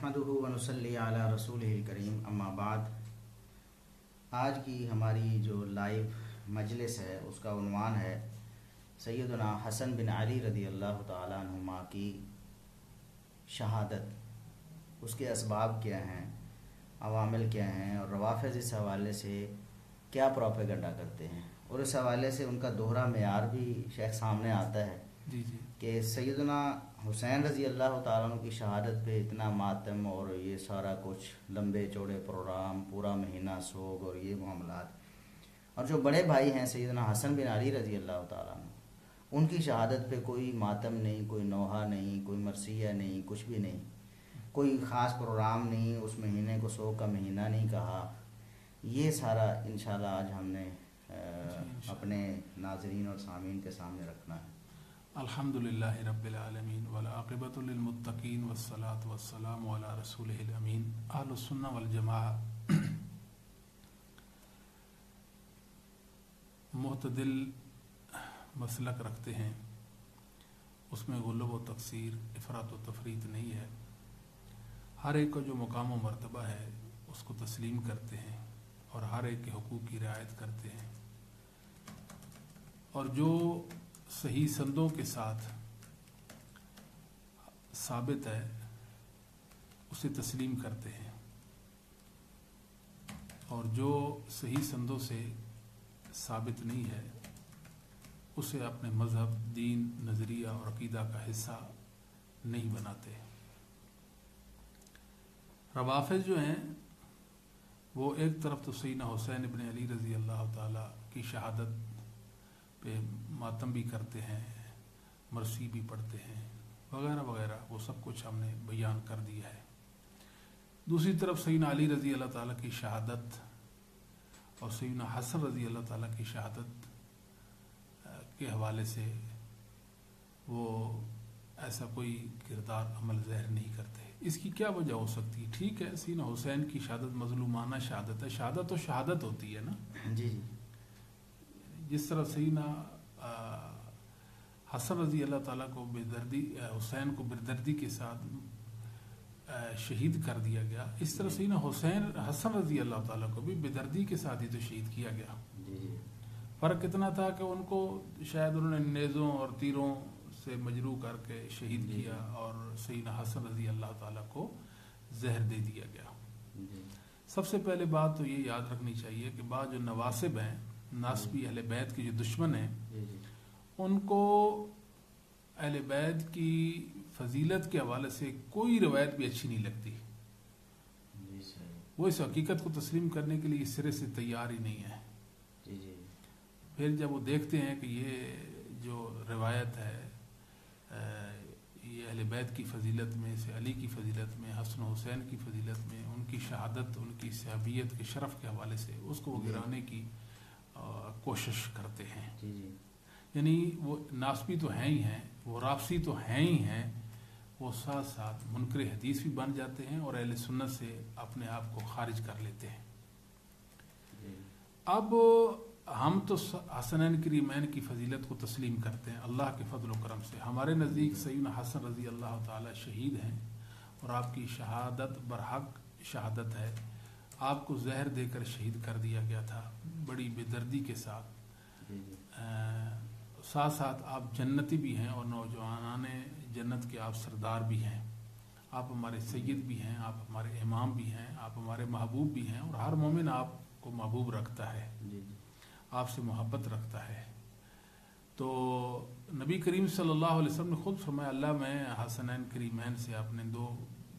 نحمدہ و نصلی علی رسولہ الکریم اما بعد۔ آج کی ہماری جو لائیو مجلس ہے اس کا عنوان ہے سیدنا حسن بن علی رضی اللہ تعالیٰ عنہما کی شہادت، اس کے اسباب کیا ہیں، عوامل کیا ہیں، اور روافض اس حوالے سے کیا پروپیگنڈا کرتے ہیں، اور اس حوالے سے ان کا دوہرا معیار بھی شیخ سامنے آتا ہے کہ سیدنا حسین رضی اللہ تعالیٰ عنہ کی شہادت پہ اتنا ماتم اور یہ سارا کچھ لمبے چوڑے پروگرام، پورا مہینہ سوگ اور یہ معاملات، اور جو بڑے بھائی ہیں سیدنا حسن بن علی رضی اللہ تعالیٰ عنہ، ان کی شہادت پہ کوئی ماتم نہیں، کوئی نوحہ نہیں، کوئی مرثیہ نہیں، کچھ بھی نہیں، کوئی خاص پروگرام نہیں، اس مہینے کو سوگ کا مہینہ نہیں کہا۔ یہ سارا انشاءاللہ آج ہم نے اپنے ناظرین اور سامعین کے سامنے رکھنا ہے۔ الحمدللہ رب العالمین والعاقبۃ للمتقین والصلاۃ والسلام علی رسولہ الامین۔ اہل السنہ والجماعہ معتدل مسلک رکھتے ہیں، اس میں غلو و تقصیر، افراط و تفریط نہیں ہے۔ ہر ایک کا جو مقام و مرتبہ ہے اس کو تسلیم کرتے ہیں اور ہر ایک کے حقوق کی رعایت کرتے ہیں، اور جو صحیح سندوں کے ساتھ ثابت ہے اسے تسلیم کرتے ہیں، اور جو صحیح سندوں سے ثابت نہیں ہے اسے اپنے مذہب، دین، نظریہ اور عقیدہ کا حصہ نہیں بناتے۔ روافض جو ہیں وہ ایک طرف تو سیدنا حسین ابن علی رضی اللہ تعالیٰ کی شہادت پہ ماتم بھی کرتے ہیں، مرثی بھی پڑھتے ہیں، وغیرہ وغیرہ، وہ سب کچھ ہم نے بیان کر دیا ہے۔ دوسری طرف سیدنا علی رضی اللہ تعالیٰ کی شہادت اور سیدنا حسن رضی اللہ تعالیٰ کی شہادت کے حوالے سے وہ ایسا کوئی کردار عمل ظاہر نہیں کرتے۔ اس کی کیا وجہ ہو سکتی ہے؟ ٹھیک ہے، سیدنا حسین کی شہادت مظلومانہ شہادت ہے، شہادت تو شہادت ہوتی ہے نا۔ جی جی، جس طرح سیدنا حسن رضی اللہ تعالیٰ کو حسین کو بردردی کے ساتھ شہید کر دیا گیا، اس طرح سیدنا حسن رضی اللہ تعالیٰ کو بھی بردردی کے ساتھ ہی تو شہید کیا گیا۔ فرق اتنا تھا کہ ان کو شاید انہوں نے نیزوں اور تیروں سے مجروح کر کے شہید کیا، اور سیدنا حسن رضی اللہ تعالیٰ کو زہر دے دیا گیا۔ سب سے پہلے بات تو یہ یاد رکھنی چاہیے کہ بعض جو نواسب ہیں، ناسبی اہل بیت کے جو دشمن ہیں، ان کو اہل بیت کی فضیلت کے حوالے سے کوئی روایت بھی اچھی نہیں لگتی۔ وہ اس حقیقت کو تسلیم کرنے کے لیے اس سرے سے تیار ہی نہیں ہے۔ پھر جب وہ دیکھتے ہیں کہ یہ جو روایت ہے یہ اہل بیت کی فضیلت میں سے، علی کی فضیلت میں، حسن و حسین کی فضیلت میں، ان کی شہادت، ان کی صحابیت کے شرف کے حوالے سے اس کو وہ گرانے کی کوشش کرتے ہیں۔ یعنی وہ ناسبی تو ہیں ہی ہیں، وہ رافضی تو ہیں ہی ہیں، وہ ساتھ ساتھ منکر حدیث بھی بن جاتے ہیں اور اہل سنت سے اپنے آپ کو خارج کر لیتے ہیں۔ اب ہم تو حسنین کریمین کی فضیلت کو تسلیم کرتے ہیں اللہ کے فضل و کرم سے۔ ہمارے نزدیک سیدنا حسن رضی اللہ تعالی شہید ہیں، اور آپ کی شہادت برحق شہادت ہے۔ آپ کو زہر دے کر شہید کر دیا گیا تھا بڑی بے دردی کے ساتھ۔ ساتھ ساتھ آپ جنتی بھی ہیں اور نوجوانان جنت کے آپ سردار بھی ہیں۔ آپ ہمارے سید بھی ہیں، آپ ہمارے امام بھی ہیں، آپ ہمارے محبوب بھی ہیں، اور ہر مومن آپ کو محبوب رکھتا ہے، آپ سے محبت رکھتا ہے۔ تو نبی کریم صلی اللہ علیہ وسلم نے خود فرمایا، اللہ میں حسنین کریمین سے، اپنے دو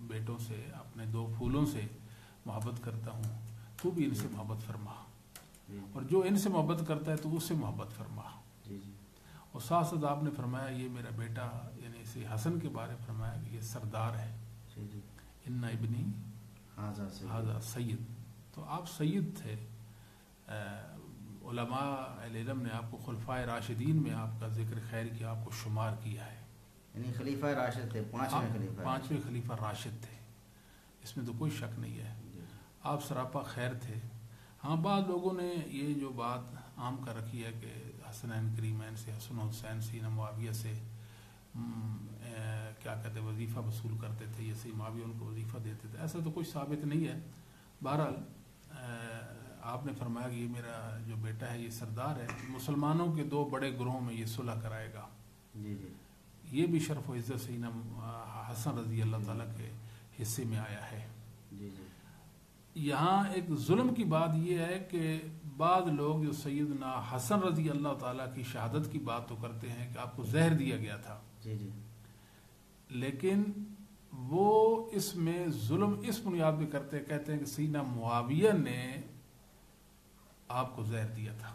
بیٹوں سے، اپنے دو پھولوں سے محبت کرتا ہوں، تو بھی ان سے محبت فرما، اور جو ان سے محبت کرتا ہے تو اس سے محبت فرما۔ اور ساتھ ساتھ آپ نے فرمایا یہ میرا بیٹا، یعنی اسے حسن کے بارے فرمایا کہ یہ سردار ہے، ان ابنی ھذا سید۔ تو آپ سید تھے۔ علماء اہل علم نے آپ کو خلفائے راشدین میں آپ کا ذکر خیر کیا، آپ کو شمار کیا ہے، یعنی خلیفہ راشد تھے، پانچویں خلیفہ راشد تھے، اس میں تو کوئی شک نہیں ہے۔ آپ سراپا خیر تھے۔ ہاں، بعض لوگوں نے یہ جو بات عام کر رکھی ہے کہ حسنین کریمین سے، حسن حسین سینا معاویہ سے کیا کہتے وظیفہ وصول کرتے تھے، یہ سید معاویہ ان کو وظیفہ دیتے تھے، ایسا تو کچھ ثابت نہیں ہے۔ بہرحال آپ نے فرمایا کہ یہ میرا جو بیٹا ہے یہ سردار ہے، مسلمانوں کے 2 بڑے گروہوں میں یہ صلح کرائے گا۔ جی جی یہ بھی شرف و عزت سیدنا حسن رضی اللہ تعالیٰ کے حصے میں آیا ہے۔ جی جی یہاں ایک ظلم کی بات یہ ہے کہ بعض لوگ جو سیدنا حسن رضی اللہ تعالیٰ کی شہادت کی بات تو کرتے ہیں کہ آپ کو زہر دیا گیا تھا، جی جی لیکن وہ اس میں ظلم اس بنیاد پہ کرتے کہتے ہیں کہ سیدنا معاویہ نے آپ کو زہر دیا تھا۔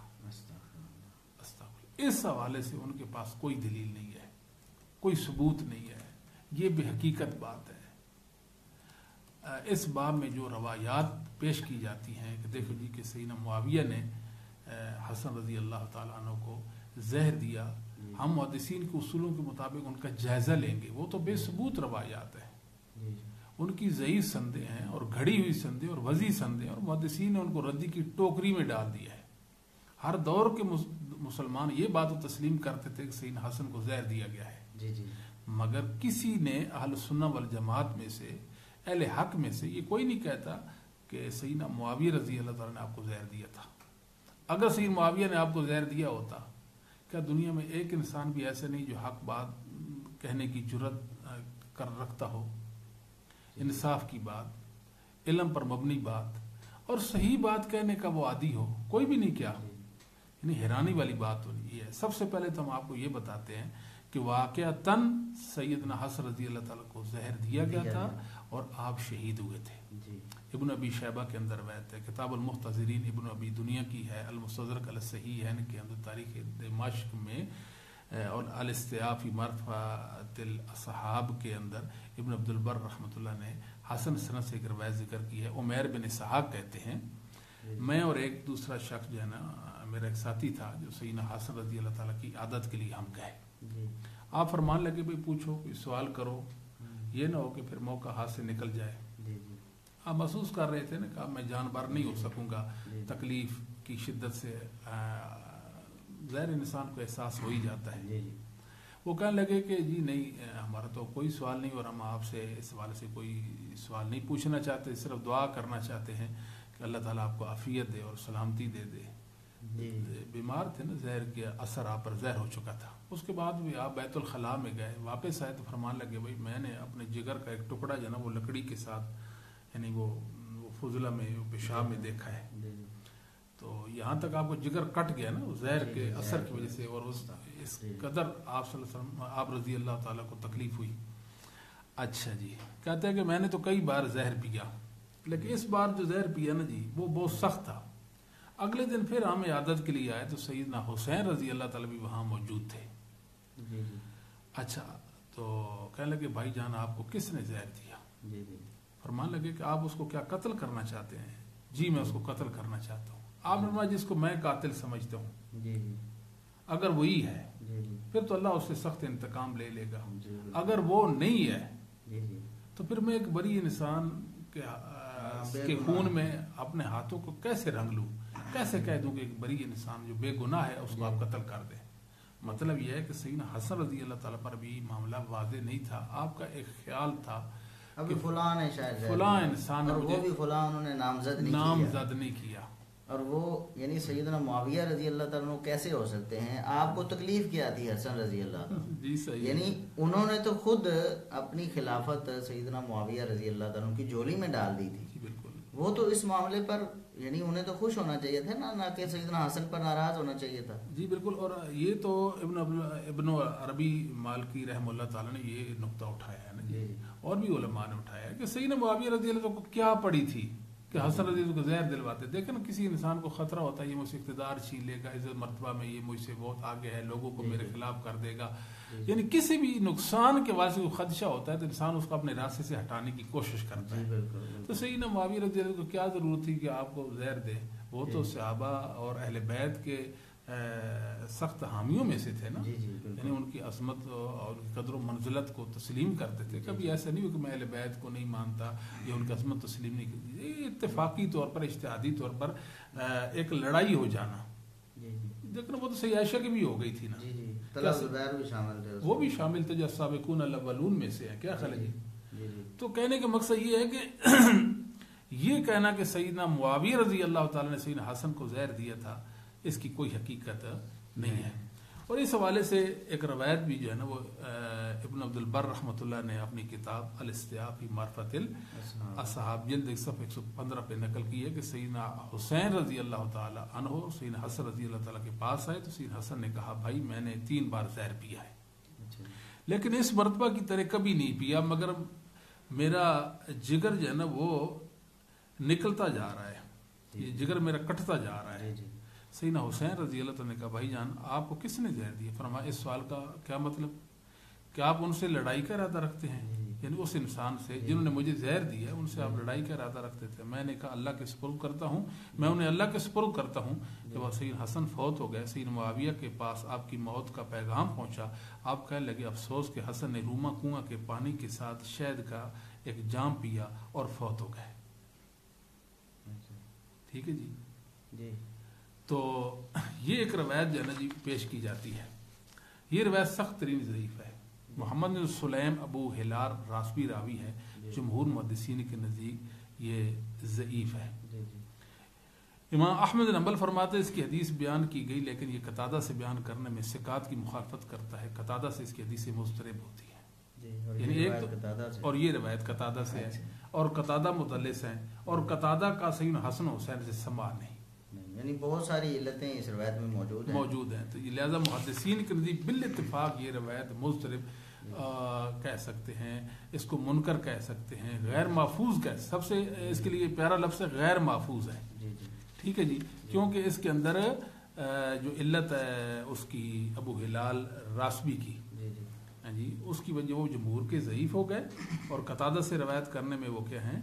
اس حوالے سے ان کے پاس کوئی دلیل نہیں ہے، کوئی ثبوت نہیں ہے، یہ بے حقیقت بات ہے۔ اس باب میں جو روایات پیش کی جاتی ہیں کہ دیکھو جی کہ سیدنا معاویہ نے حسن رضی اللہ تعالیٰ عنہ کو زہر دیا، ہم محدثین کے اصولوں کے مطابق ان کا جائزہ لیں گے، وہ تو بے ثبوت روایات ہیں، ان کی ضعیف سندیں ہیں اور گھڑی ہوئی سندیں اور وضعی سندیں، اور محدثین نے ان کو ردی کی ٹوکری میں ڈال دیا ہے۔ ہر دور کے مسلمان یہ بات تسلیم کرتے تھے کہ سیدنا حسن کو زہر دیا گیا ہے، جی جی مگر کسی نے اہل سنہ والجماعت میں سے، اہل حق میں سے، یہ کوئی نہیں کہتا کہ سیدنا معاویہ رضی اللہ تعالیٰ نے آپ کو زہر دیا تھا۔ اگر سیدنا معاویہ نے آپ کو زہر دیا ہوتا، کیا دنیا میں ایک انسان بھی ایسے نہیں جو حق بات کہنے کی جرت کر رکھتا ہو، انصاف کی بات، علم پر مبنی بات اور صحیح بات کہنے کا وہ عادی ہو؟ کوئی بھی نہیں کیا۔ یعنی حیرانی والی بات تو یہ ہے۔ سب سے پہلے تو ہم آپ کو یہ بتاتے ہیں کہ واقعتاً سیدنا حسن رضی اللہ تعالیٰ کو زہر دیا گیا تھا اور آپ شہید ہوئے تھے۔ ابن ابی شیبہ کے اندر روایت ہے، کتاب المحتضرین ابن ابی دنیا کی ہے، المستدرک علی الصحیحین کے اندر تاریخ دمشق میں، اور الاستیاف فی معرفۃ الاصحاب کے اندر ابن عبد البر رحمۃ اللہ نے حسن سند سے ایک روایت ذکر کی ہے۔ عمیر بن اسحاق کہتے ہیں میں اور ایک دوسرا شخص جو ہے نا میرا ایک ساتھی تھا جو سیدنا حسن رضی اللہ تعالیٰ کی عادت کے لیے ہم گئے۔ آپ فرمان لگے بھئی پوچھو، کوئی سوال کرو، یہ نہ ہو کہ پھر موقع ہاتھ سے نکل جائے۔ آپ محسوس کر رہے تھے نا کہ میں جان بر نہیں ہو سکوں گا، تکلیف کی شدت سے ظاہر انسان کو احساس ہو ہی جاتا ہے۔ وہ کہنے لگے کہ جی نہیں، ہمارا تو کوئی سوال نہیں، اور ہم آپ سے اس حوالے سے کوئی سوال نہیں پوچھنا چاہتے، صرف دعا کرنا چاہتے ہیں کہ اللہ تعالیٰ آپ کو عافیت دے اور سلامتی دے دے۔ بیمار تھے نا، زہر کے اثر آپ پر زہر ہو چکا تھا۔ اس کے بعد بھی آپ بیت الخلاء میں گئے، واپس آئے تو فرمان لگے بھائی میں نے اپنے جگر کا ایک ٹکڑا جو ہے نا وہ لکڑی کے ساتھ، یعنی وہ فضلہ میں پیشاب میں دیکھا ہے، تو یہاں تک آپ کو جگر کٹ گیا نا زہر کے اثر کی وجہ سے، اور اس قدر آپ صلی اللہ علیہ وسلم، آپ رضی اللہ تعالیٰ کو تکلیف ہوئی۔ اچھا جی، کہتے ہیں کہ میں نے تو کئی بار زہر پیا، لیکن اس بار جو زہر پیا نا جی وہ بہت سخت تھا۔ اگلے دن پھر ہم عیادت کے لیے آئے تو سیدنا حسین رضی اللہ تعالیٰ بھی وہاں موجود تھے۔ اچھا، تو کہنے لگے بھائی جان آپ کو کس نے زہر دیا؟ فرمان لگے کہ آپ اس کو کیا قتل کرنا چاہتے ہیں؟ جی میں اس کو قتل کرنا چاہتا ہوں۔ آپ نے فرمایا جس کو میں قاتل سمجھتا ہوں، اگر وہی ہے پھر تو اللہ اس سے سخت انتقام لے لے گا، اگر وہ نہیں ہے تو پھر میں ایک بری انسان کے خون میں اپنے ہاتھوں کو کیسے رنگ لوں، کیسے کہہ دوں کہ ایک بری انسان جو بے گناہ ہے اس کو آپ قتل کر دیں۔ مطلب یہ ہے کہ سیدنا حسن رضی اللہ تعالیٰ پر بھی معاملہ واضح نہیں تھا، آپ کا ایک خیال تھا ابھی فلاں ہے شاید، فلاں انسان، اور وہ بھی فلاں انہوں نے نامزد نہیں کیا، اور وہ یعنی سیدنا معاویہ رضی اللہ تعالیٰ کیسے ہو سکتے ہیں؟ آپ کو تکلیف کیا تھی حسن رضی اللہ تعالیٰ؟ جی صحیح، یعنی انہوں نے تو خود اپنی خلافت سیدنا معاویہ رضی اللہ تعالیٰ کی جولی میں ڈال دی تھی۔ بالکل، وہ تو اس معاملے پر یعنی انہیں تو خوش ہونا چاہیے تھا نہ کہ سیدنا حسن پر ناراض ہونا چاہیے تھا۔ جی بالکل، اور یہ تو ابن عربی مالکی رحم اللہ تعالیٰ نے یہ نقطہ اٹھایا ہے نا جی، اور بھی علماء نے اٹھایا ہے کہ سیدنا معاویہ رضی اللہ کو کیا پڑی تھی کہ حسن رضی اللہ کو زہر دلواتے۔ دیکھیں نا، کسی انسان کو خطرہ ہوتا ہے یہ مجھ سے اقتدار چھین لے گا، عزت مرتبہ میں یہ مجھ سے بہت آگے ہے، لوگوں کو میرے خلاف کر دے گا، یعنی کسی بھی نقصان کے واسطے کوئی خدشہ ہوتا ہے تو انسان اس کو اپنے راستے سے ہٹانے کی کوشش کرتا ہے۔ تو سیدنا معاویہ رضی اللہ کو کیا ضرورت تھی کہ آپ کو زہر دے؟ وہ تو صحابہ اور اہل بیت کے سخت حامیوں میں سے تھے نا، یعنی ان کی عظمت اور قدر و منزلت کو تسلیم کرتے تھے۔ کبھی ایسا نہیں ہو کہ میں اہل بیت کو نہیں مانتا یا ان کی عظمت تسلیم نہیں کرتی۔ یہ اتفاقی طور پر، اجتہادی طور پر ایک لڑائی ہو جانا، لیکن وہ تو سیدہ عائشہ کی بھی ہو گئی تھی نا، طلحہ زبیر بھی شامل تھے، وہ بھی شامل تھے جو السابقون الاولون میں سے ہیں. کیا خیال ہے جی؟ تو کہنے کا مقصد یہ ہے کہ یہ کہنا کہ سیدنا معاویہ رضی اللہ تعالیٰ نے سیدنا حسن کو زہر دیا تھا، اس کی کوئی حقیقت نہیں ہے. اور اس حوالے سے ایک روایت بھی جو ہے نا وہ ابن عبد البر رحمۃ اللہ نے اپنی کتاب الاستیاء فی معرفت الاصحاب جلد 115 پہ نقل کی ہے کہ سیدنا حسین رضی اللہ تعالیٰ عنہ سیدنا حسن رضی اللہ تعالیٰ کے پاس آئے تو سیدنا حسن نے کہا بھائی میں نے 3 بار زہر پیا ہے، لیکن اس مرتبہ کی طرح کبھی نہیں پیا، مگر میرا جگر جو ہے نا وہ نکلتا جا رہا ہے، یہ جگر میرا کٹتا جا رہا ہے. سیدنا حسین رضی اللہ تعالیٰ نے کہا بھائی جان آپ کو کس نے زہر دیا؟ فرمایا اس سوال کا کیا مطلب کہ آپ ان سے لڑائی کا ارادہ رکھتے ہیں؟ یعنی اس انسان سے جنہوں نے مجھے زہر دیا ہے ان سے آپ لڑائی کا ارادہ رکھتے تھے. میں نے کہا اللہ کے سپرد کرتا ہوں، میں انہیں اللہ کے سپرد کرتا ہوں کہ وہ سیدنا حسن فوت ہو گئے، سیدنا معاویہ کے پاس آپ کی موت کا پیغام پہنچا، آپ کہنے لگے افسوس کہ حسن نے روما کنواں کے پانی کے ساتھ شہد کا ایک جام پیا اور فوت ہو گئے. ٹھیک ہے جی. تو یہ ایک روایت جو ہے نا جی پیش کی جاتی ہے. یہ روایت سخت ترین ضعیف ہے. محمد بن سلیم ابو ہلال راسبی راوی ہے، جمہور محدثین کے نزدیک یہ ضعیف ہے. امام احمد بن حنبل فرماتے ہیں اس کی حدیث بیان کی گئی لیکن یہ قتادہ سے بیان کرنے میں ثقات کی مخالفت کرتا ہے، قتادہ سے اس کی حدیث مضطرب ہوتی ہے. یعنی ایک تو اور یہ روایت قتادہ سے ہے اور قتادہ مدلس ہیں اور قتادہ کا سیدنا حسن حسین سے سماع نہیں، یعنی بہت ساری علتیں اس روایت میں موجود ہیں. تو لہذا محدثین کے نزدیک بالاتفاق یہ روایت مضطرب کہہ سکتے ہیں، اس کو منکر کہہ سکتے ہیں، غیر محفوظ کہہ، سب سے اس کے لیے پیارا لفظ ہے غیر محفوظ ہے. ٹھیک ہے جی، کیونکہ اس کے اندر جو علت ہے اس کی ابو ہلال راسبی کی جی اس کی وجہ وہ جمہور کے ضعیف ہو گئے اور قتادہ سے روایت کرنے میں وہ کیا ہیں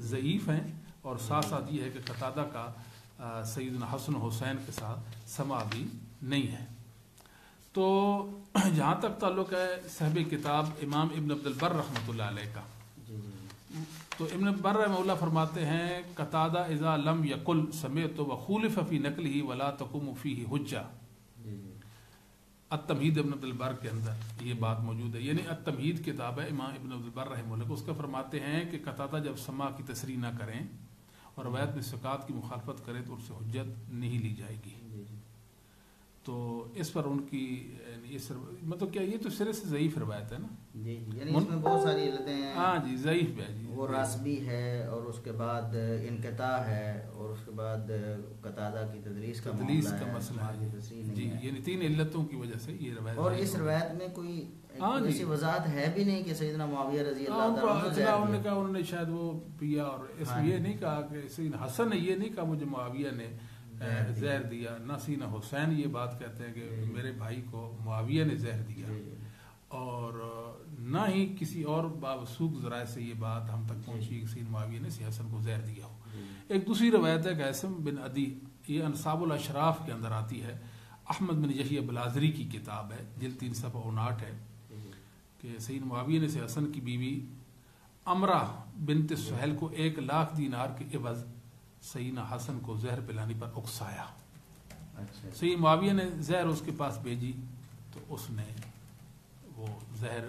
ضعیف ہیں. اور ساتھ ساتھ یہ ہے کہ قتادہ کا سیدنا حسن حسین کے ساتھ سماع بھی نہیں ہے. تو جہاں تک تعلق ہے صاحب کتاب امام ابن عبد البر رحمۃ اللہ علیہ کا، تو ابن بر رحمہ اللہ فرماتے ہیں قتادہ اذا لم یقل سمعت وخولف فی نقلہ ولا تقوم فیہ حجہ. التمہید ابن عبد البر کے اندر یہ بات موجود ہے، یعنی التمہید کتاب ہے امام ابن عبد البر رحمہ اللہ کو، اس کا فرماتے ہیں کہ قتادہ جب سماع کی تصریح نہ کریں اور روایت میں ثقات کی مخالفت کریں تو اس سے حجت نہیں لی جائے گی. تو اس پر ان کی مطلب کیا یہ تو سرے سے ضعیف روایت ہے نا جی، یعنی اس میں بہت ساری علتیں ہیں. ہاں جی ضعیف ہے جی، وہ راسبی ہے اور اس کے بعد انقطاع ہے اور اس کے بعد قتادہ کی تدلیس کا مسئلہ ہے جی، یعنی 3 علتوں کی وجہ سے یہ روایت. اور اس روایت میں کوئی ایسی وضاحت ہے بھی نہیں کہ سیدنا معاویہ رضی اللہ تعالیٰ عنہ انہوں نے شاید وہ پیا، اور اس میں یہ نہیں کہا کہ سیدنا حسن نے یہ نہیں کہا مجھے معاویہ نے زہر دیا، نہ سیدنا حسین یہ بات کہتے ہیں کہ میرے بھائی کو معاویہ نے زہر دیا، اور نہ ہی کسی اور باوثوق ذرائع سے یہ بات ہم تک پہنچی کہ سیدنا معاویہ نے سیدنا حسن کو زہر دیا ہو. ایک دوسری روایت ہے کہ حیثم بن عدی، یہ انصاب الاشراف کے اندر آتی ہے، احمد بن یحییٰ بلازری کی کتاب ہے، جلد 3 صفحہ 59 ہے، کہ سیدنا معاویہ نے سیدنا حسن کی بیوی امرہ بنت سہیل کو 1,00,000 دینار کے عوض سیدنا حسن کو زہر پلانے پر اکسایا. سیدنا معاویہ نے زہر اس کے پاس بھیجی تو اس نے وہ زہر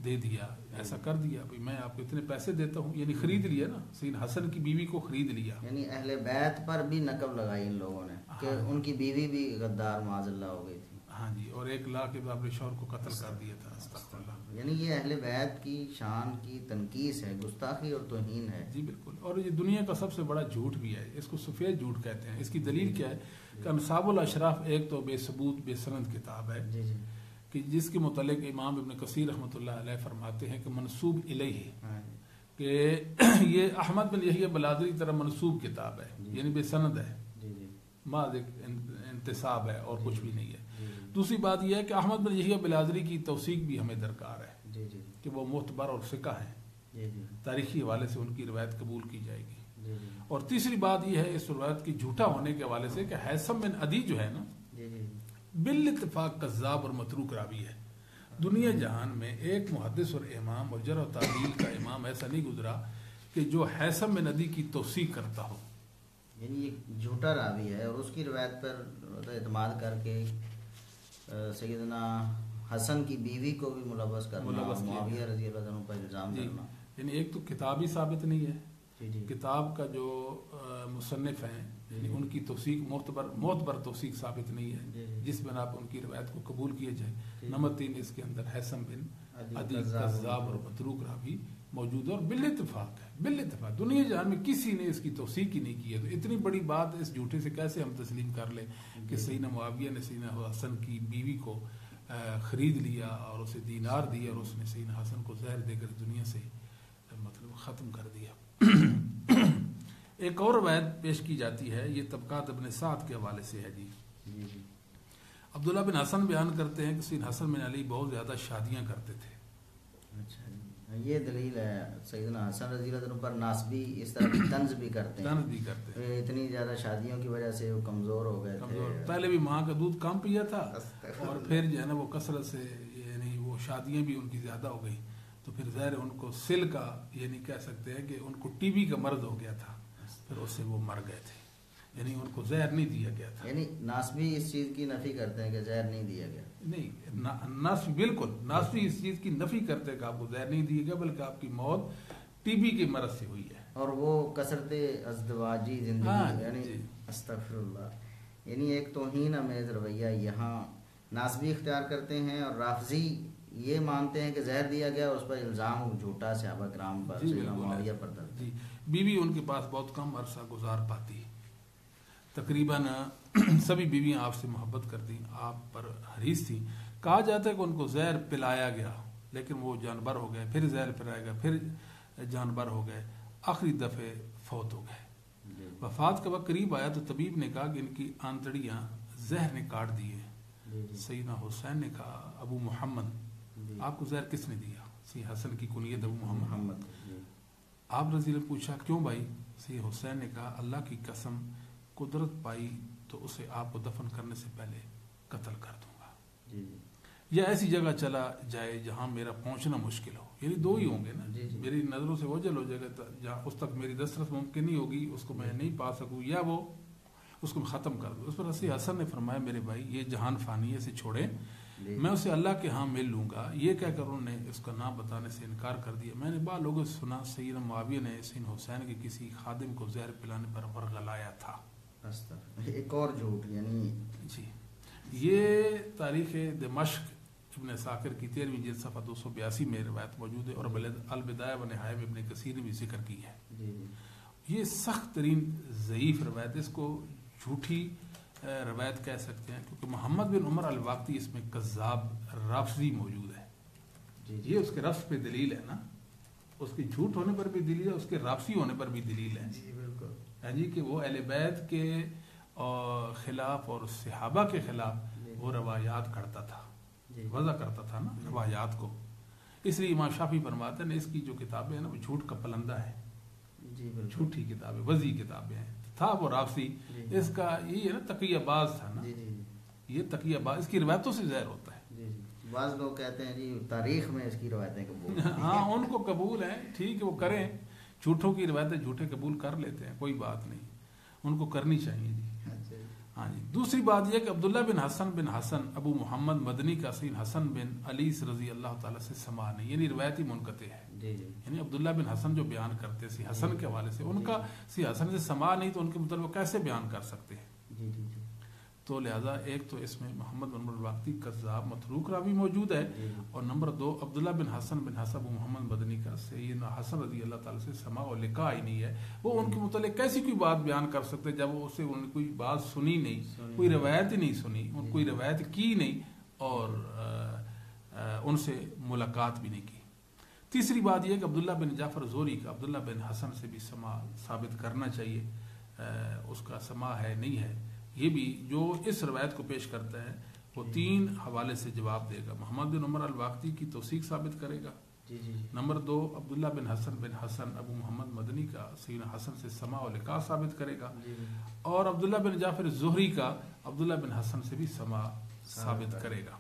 دے دیا، ایسا کر دیا بھائی میں آپ کو اتنے پیسے دیتا ہوں، یعنی خرید لیا نا، سیدنا حسن کی بیوی کو خرید لیا. یعنی اہل بیت پر بھی نقب لگائی ان لوگوں نے کہ ان کی بیوی بھی غدار معاذ اللہ ہو گئی تھی. ہاں جی، اور 1,00,000 کے بعد شوہر کو قتل کر دیا تھا. استغفر اللہ. یعنی یہ اہل بیت کی شان کی تنقیص ہے، گستاخی اور توہین ہے. جی بالکل، اور یہ دنیا کا سب سے بڑا جھوٹ بھی ہے، اس کو سفید جھوٹ کہتے ہیں. اس کی دلیل کیا ہے کہ انصاب الاشراف ایک تو بے ثبوت بے سند کتاب ہے کہ جس کے متعلق امام ابن کثیر رحمۃ اللہ علیہ فرماتے ہیں کہ منسوب الیہ، کہ یہ احمد بن یحییٰ بلازری طرح منسوب کتاب ہے، یعنی بے سند ہے، محض ایک انتساب ہے اور کچھ بھی نہیں ہے. دوسری بات یہ ہے کہ احمد بن یحییٰ بلازری کی توثیق بھی ہمیں درکار ہے کہ وہ معتبر اور ثقہ ہیں، تاریخی حوالے سے ان کی روایت قبول کی جائے گی. اور تیسری بات یہ ہے اس روایت کی جھوٹا ہونے کے حوالے سے کہ حیثم بن عدی جو ہے نا بالاتفاق کذاب اور متروک راوی ہے. دنیا جہان میں ایک محدث اور امام اور جرح و تعدیل کا امام ایسا نہیں گزرا کہ جو حیثم بن عدی کی توثیق کرتا ہو. یعنی ایک جھوٹا راوی ہے اور اس کی روایت پر اعتماد کر کے سیدنا حسن کی بیوی کو بھی ملوث کرنا، معاویہ رضی اللہ عنہ پر الزام کرنا، یعنی ایک تو کتاب ہی ثابت نہیں ہے، جی کتاب کا جو مصنف ہیں یعنی ان کی توثیق معتبر توثیق ثابت نہیں ہے جس بنا پر ان کی روایت کو قبول کیا جائے۔ نمبر 3 اس کے اندر حسن بن عدی کذاب اور متروک راوی موجود ہے، اور بالاتفاق ہے، بالاتفاق دنیا جہان میں کسی نے اس کی توثیق ہی نہیں کی ہے۔ تو اتنی بڑی بات اس جھوٹے سے کیسے ہم تسلیم کر لیں کہ سیدنا معاویہ نے سیدنا حسن کی بیوی کو خرید لیا اور اسے دینار دیا اور اس نے سیدنا حسن کو زہر دے کر دنیا سے مطلب ختم کر دیا۔ ایک اور روایت پیش کی جاتی ہے، یہ طبقات ابن سعد کے حوالے سے ہے۔ جی عبداللہ بن حسن بیان کرتے ہیں کہ سیدنا حسن بن علی بہت زیادہ شادیاں کرتے تھے۔ اچھا، یہ دلیل ہے سیدنا حسن رضی اللہ عنہ پر ناسبی اس طرح کی طنز بھی کرتے ہیں، اتنی زیادہ شادیوں کی وجہ سے وہ کمزور ہو گئے تھے، پہلے بھی ماں کا دودھ کم پیا تھا اور پھر جو ہے نا وہ کثرت سے یعنی وہ شادیاں بھی ان کی زیادہ ہو گئی، تو پھر ظاہر ان کو سل کا یعنی کہہ سکتے ہیں کہ ان کو ٹی بی کا مرض ہو گیا تھا، پھر اس سے وہ مر گئے تھے، یعنی ان کو زہر نہیں دیا گیا تھا۔ یعنی ناسبی اس چیز کی نفی کرتے ہیں کہ زہر نہیں دیا گیا؟ نہیں، ناسبی بالکل ناسبی اس چیز کی نفی کرتے ہیں کہ آپ کو زہر نہیں دیا گیا، بلکہ آپ کی موت ٹی بی کے مرض سے ہوئی ہے، اور وہ کثرت ازدواجی زندگی، یعنی استغفر اللہ، یعنی ایک توہین امیز رویہ یہاں ناسبی اختیار کرتے ہیں، اور رافضی یہ مانتے ہیں کہ زہر دیا گیا، اس پر الزام جھوٹا صحابہ کرام پر، معاویہ پر درج۔ جی، بیوی ان کے پاس بہت کم عرصہ گزار پاتی، تقریباً سبھی بیویاں آپ سے محبت کرتی، آپ پر حریص تھیں۔ کہا جاتا ہے کہ ان کو زہر پلایا گیا لیکن وہ جانبر ہو گئے، پھر زہر پلایا گیا، پھر جانبر ہو گئے، آخری دفعے فوت ہو گئے۔ وفات کا وقت قریب آیا تو طبیب نے کہا کہ ان کی آنتڑیاں زہر نے کاٹ دی ہے۔ سیدنا حسین نے کہا ابو محمد آپ کو زہر کس نے دیا؟ سیدنا حسن کی کنیت ابو محمد۔ آپ رضی اللہ پوچھا کیوں بھائی؟ سیدنا حسین نے کہا اللہ کی قسم قدرت پائی تو اسے آپ کو دفن کرنے سے پہلے قتل کر دوں گا، یا ایسی جگہ چلا جائے جہاں میرا پہنچنا مشکل ہو، یعنی دو ہی ہوں گے نا، میری نظروں سے اوجھل ہو جائے گا جہاں اس تک میری دسترس ممکن نہیں ہوگی، اس کو میں نہیں پا سکوں، یا وہ اس کو ختم کر دوں۔ اس پر سیدنا حسن نے فرمایا میرے بھائی یہ جہان فانی ہے، اسے چھوڑے، میں اسے اللہ کے ہاں مل لوں گا۔ یہ کہہ کر انہوں نے اس کا نام بتانے سے انکار کر دیا۔ میں نے بعض لوگوں سے سنا سیدنا معاویہ نے سیدنا حسین کے کسی خادم کو زہر پلانے پر ورغلایا تھا۔ ایک اور جھوٹ، یعنی جی یہ تاریخ دمشق ابن ساکر کی 13ویں جلد صفحہ 282 میں روایت موجود ہے، اور البدایہ و نہایہ میں ابن کثیر نے بھی ذکر کی ہے۔ یہ سخت ترین ضعیف روایت، اس کو جھوٹی روایت کہہ سکتے ہیں، کیونکہ محمد بن عمر الواقدی اس میں کذاب رافضی موجود ہے۔ یہ اس کے رفض پہ دلیل ہے نا، اس کے جھوٹ ہونے پر بھی دلیل ہے، اس کے رافضی ہونے پر بھی دلیل ہے جی کہ وہ اہل بیت کے خلاف اور صحابہ کے خلاف وہ روایات کرتا تھا، وضع کرتا تھا نا روایات کو۔ اس لیے امام شافعی فرماتے ہیں اس کی جو کتابیں ہیں نا وہ جھوٹ کا پلندہ ہے، جھوٹی کتابیں، وضعی کتابیں ہیں۔ تھا وہ رافضی، اس کا یہ ہے نا تقیہ باز تھا نا، یہ تقیہ باز، اس کی روایتوں سے ظاہر ہوتا ہے۔ بعض لوگ کہتے ہیں جی تاریخ میں اس کی روایتیں قبول ہیں۔ ہاں ان کو قبول ہیں، ٹھیک ہے وہ کریں، جھوٹوں کی روایتیں جھوٹے قبول کر لیتے ہیں، کوئی بات نہیں، ان کو کرنی چاہیے جی۔ ہاں جی، دوسری بات یہ کہ عبداللہ بن حسن ابو محمد مدنی کا سیدنا حسن بن علی رضی اللہ تعالیٰ سے سماع نہیں، یعنی روایتی منقطع ہے، یعنی عبداللہ بن حسن جو بیان کرتے سی حسن کے حوالے سے، ان کا سی حسن سے سماع نہیں تو ان کے مطلب کیسے بیان کر سکتے ہیں؟ تو لہذا ایک تو اس میں محمد بن عمر الواقدی کذاب متروک راوی موجود ہے، اور نمبر 2 عبداللہ بن حسن ابو محمد مدنی کا سیدنا حسن رضی اللہ تعالیٰ سے سماع و لقاء ہی نہیں ہے۔ وہ ان کے متعلق کیسی کوئی بات بیان کر سکتے جب وہ اسے انہوں نے کوئی بات سنی نہیں، کوئی روایت ہی نہیں سنی، کوئی روایت کی نہیں، اور ان سے ملاقات بھی نہیں کی۔ تیسری بات یہ کہ عبداللہ بن جعفر زوری کا عبداللہ بن حسن سے بھی سماع ثابت کرنا چاہیے، اس کا سماع ہے نہیں ہے، یہ بھی جو اس روایت کو پیش کرتا ہے وہ 3 حوالے سے جواب دے گا۔ محمد بن عمر الواقدی کی توثیق ثابت کرے گا، نمبر 2 عبداللہ بن حسن ابو محمد مدنی کا سیدنا حسن سے سماع و لقاء ثابت کرے گا، اور عبداللہ بن جعفر زہری کا عبداللہ بن حسن سے بھی سماع ثابت کرے گا۔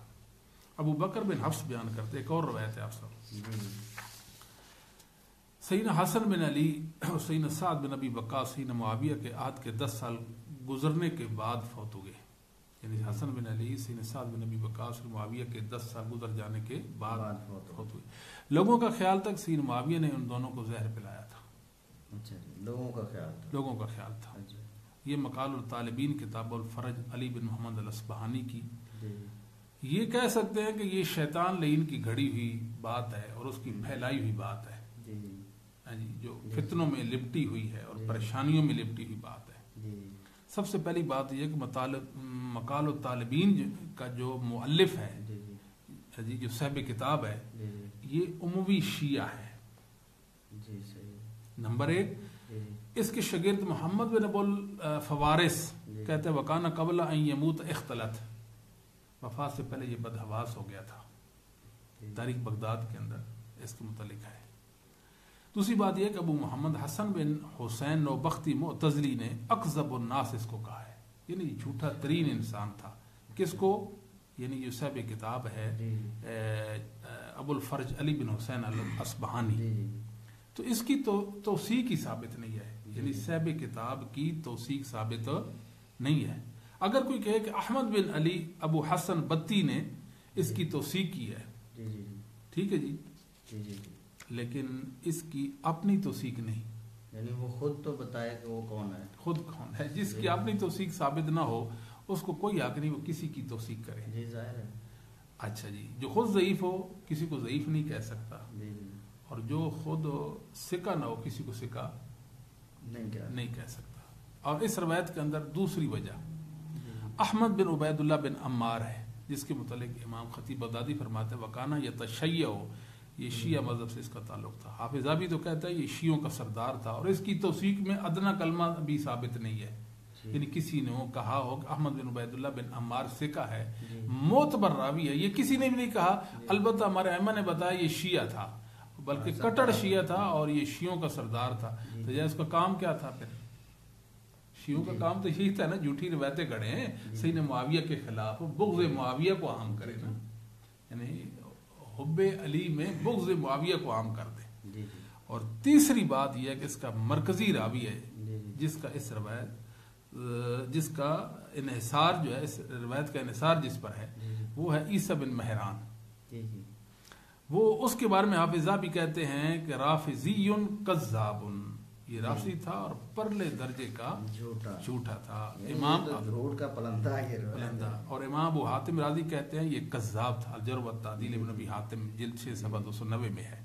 ابو بکر بن حفص بیان کرتے، ایک اور روایت ہے آپ سب، سیدنا حسن بن علی اور سیدنا سعد بن ابی وقاص سیدنا معاویہ کے عہد کے 10 سال گزرنے کے بعد فوت ہو گئے، یعنی حسن بن علی سین سعد بن نبی وقاص اور معاویہ کے 10 سال گزر جانے کے بعد فوت ہوئی. لوگوں کا خیال تک سین معاویہ نے ان دونوں کو زہر پلایا تھا. اچھا جی، لوگوں کا خیال تھا. یہ مقال الطالبین کتاب الفرج علی بن محمد الاصبہانی کی. جی. یہ کہہ سکتے ہیں کہ یہ شیطان لعین کی گھڑی ہوئی بات ہے اور اس کی پھیلائی ہوئی بات ہے. جی، جو فتنوں میں لپٹی ہوئی ہے اور پریشانیوں میں لپٹی ہوئی بات ہے. سب سے پہلی بات یہ کہ مقال الطالبین کا جو مؤلف ہے جی، جو صاحب کتاب ہے، یہ اموی شیعہ ہے. نمبر 1، اس کے شاگرد محمد بن ابو الفوارس کہتے ہیں وکانہ قبل ان یموت اختلط، وفات سے پہلے یہ بدحواس ہو گیا تھا. تاریخ بغداد کے اندر اس کے متعلق ہے. دوسری بات یہ کہ ابو محمد حسن بن حسین نوبختی معتزلی نے اکذب الناس اس کو کہا ہے، یعنی جھوٹا ترین انسان تھا. کس کو؟ یعنی جو صاحب کتاب ہے ابو الفرج علی بن حسین الاصبہانی. تو اس کی توثیق ہی ثابت نہیں ہے، یعنی صاحب کتاب کی توثیق ثابت نہیں ہے. اگر کوئی کہے کہ احمد بن علی ابو حسن بتی نے اس کی توثیق کی ہے، ٹھیک ہے جی، لیکن اس کی اپنی توثیق نہیں. یعنی وہ خود تو بتائے کہ وہ کون ہے، خود کون ہے. جس کی اپنی توثیق ثابت نہ ہو اس کو کوئی حق نہیں وہ کسی کی توثیق کرے. جی ظاہر ہے. اچھا جی، جو خود ضعیف ہو کسی کو ضعیف نہیں کہہ سکتا، اور جو خود ثقہ نہ ہو کسی کو ثقہ نہیں کہہ سکتا. اور اس روایت کے اندر دوسری وجہ احمد بن عبید اللہ بن عمار ہے، جس کے متعلق امام خطیب بغدادی فرماتے ہیں وکانہ یتشیع، یہ شیعہ مذہب سے اس کا تعلق تھا. حافظ ذہبی تو کہتا ہے یہ شیعوں کا سردار تھا، اور اس کی توثیق میں ادنا کلمہ بھی ثابت نہیں ہے. یعنی کسی نے کہا ہو کہ احمد بن عبید اللہ بن عمار ثقہ ہے، معتبر راوی ہے، یہ کسی نے بھی نہیں کہا. البتہ ہمارے ائمہ نے بتایا یہ شیعہ تھا، بلکہ کٹڑ شیعہ تھا اور یہ شیعوں کا سردار تھا. تو اس کا کام کیا تھا؟ پھر شیعوں کا کام تو یہی تھا نا، جھوٹی روایتیں گڑھے ہیں سیدنا معاویہ کے خلاف، بغض معاویہ کو عام کرے نا، یعنی حب علی میں بغض معاویہ کو عام کر دے. اور تیسری بات یہ ہے کہ اس کا مرکزی راوی ہے جس کا انحصار جو ہے، اس روایت کا انحصار جس پر ہے، وہ ہے عیسیٰ بن مہران. وہ اس کے بارے میں حافظ ذہبی کہتے ہیں کہ رافضی کذاب، یہ رافضی تھا اور پرلے درجے کا جھوٹا تھا. امام جھوٹ کا پلندہ. اور امام ابو حاتم رازی کہتے ہیں یہ کذاب تھا. الجرح والتعدیل ابن ابی حاتم جلد 6 صفحہ 290 میں ہے.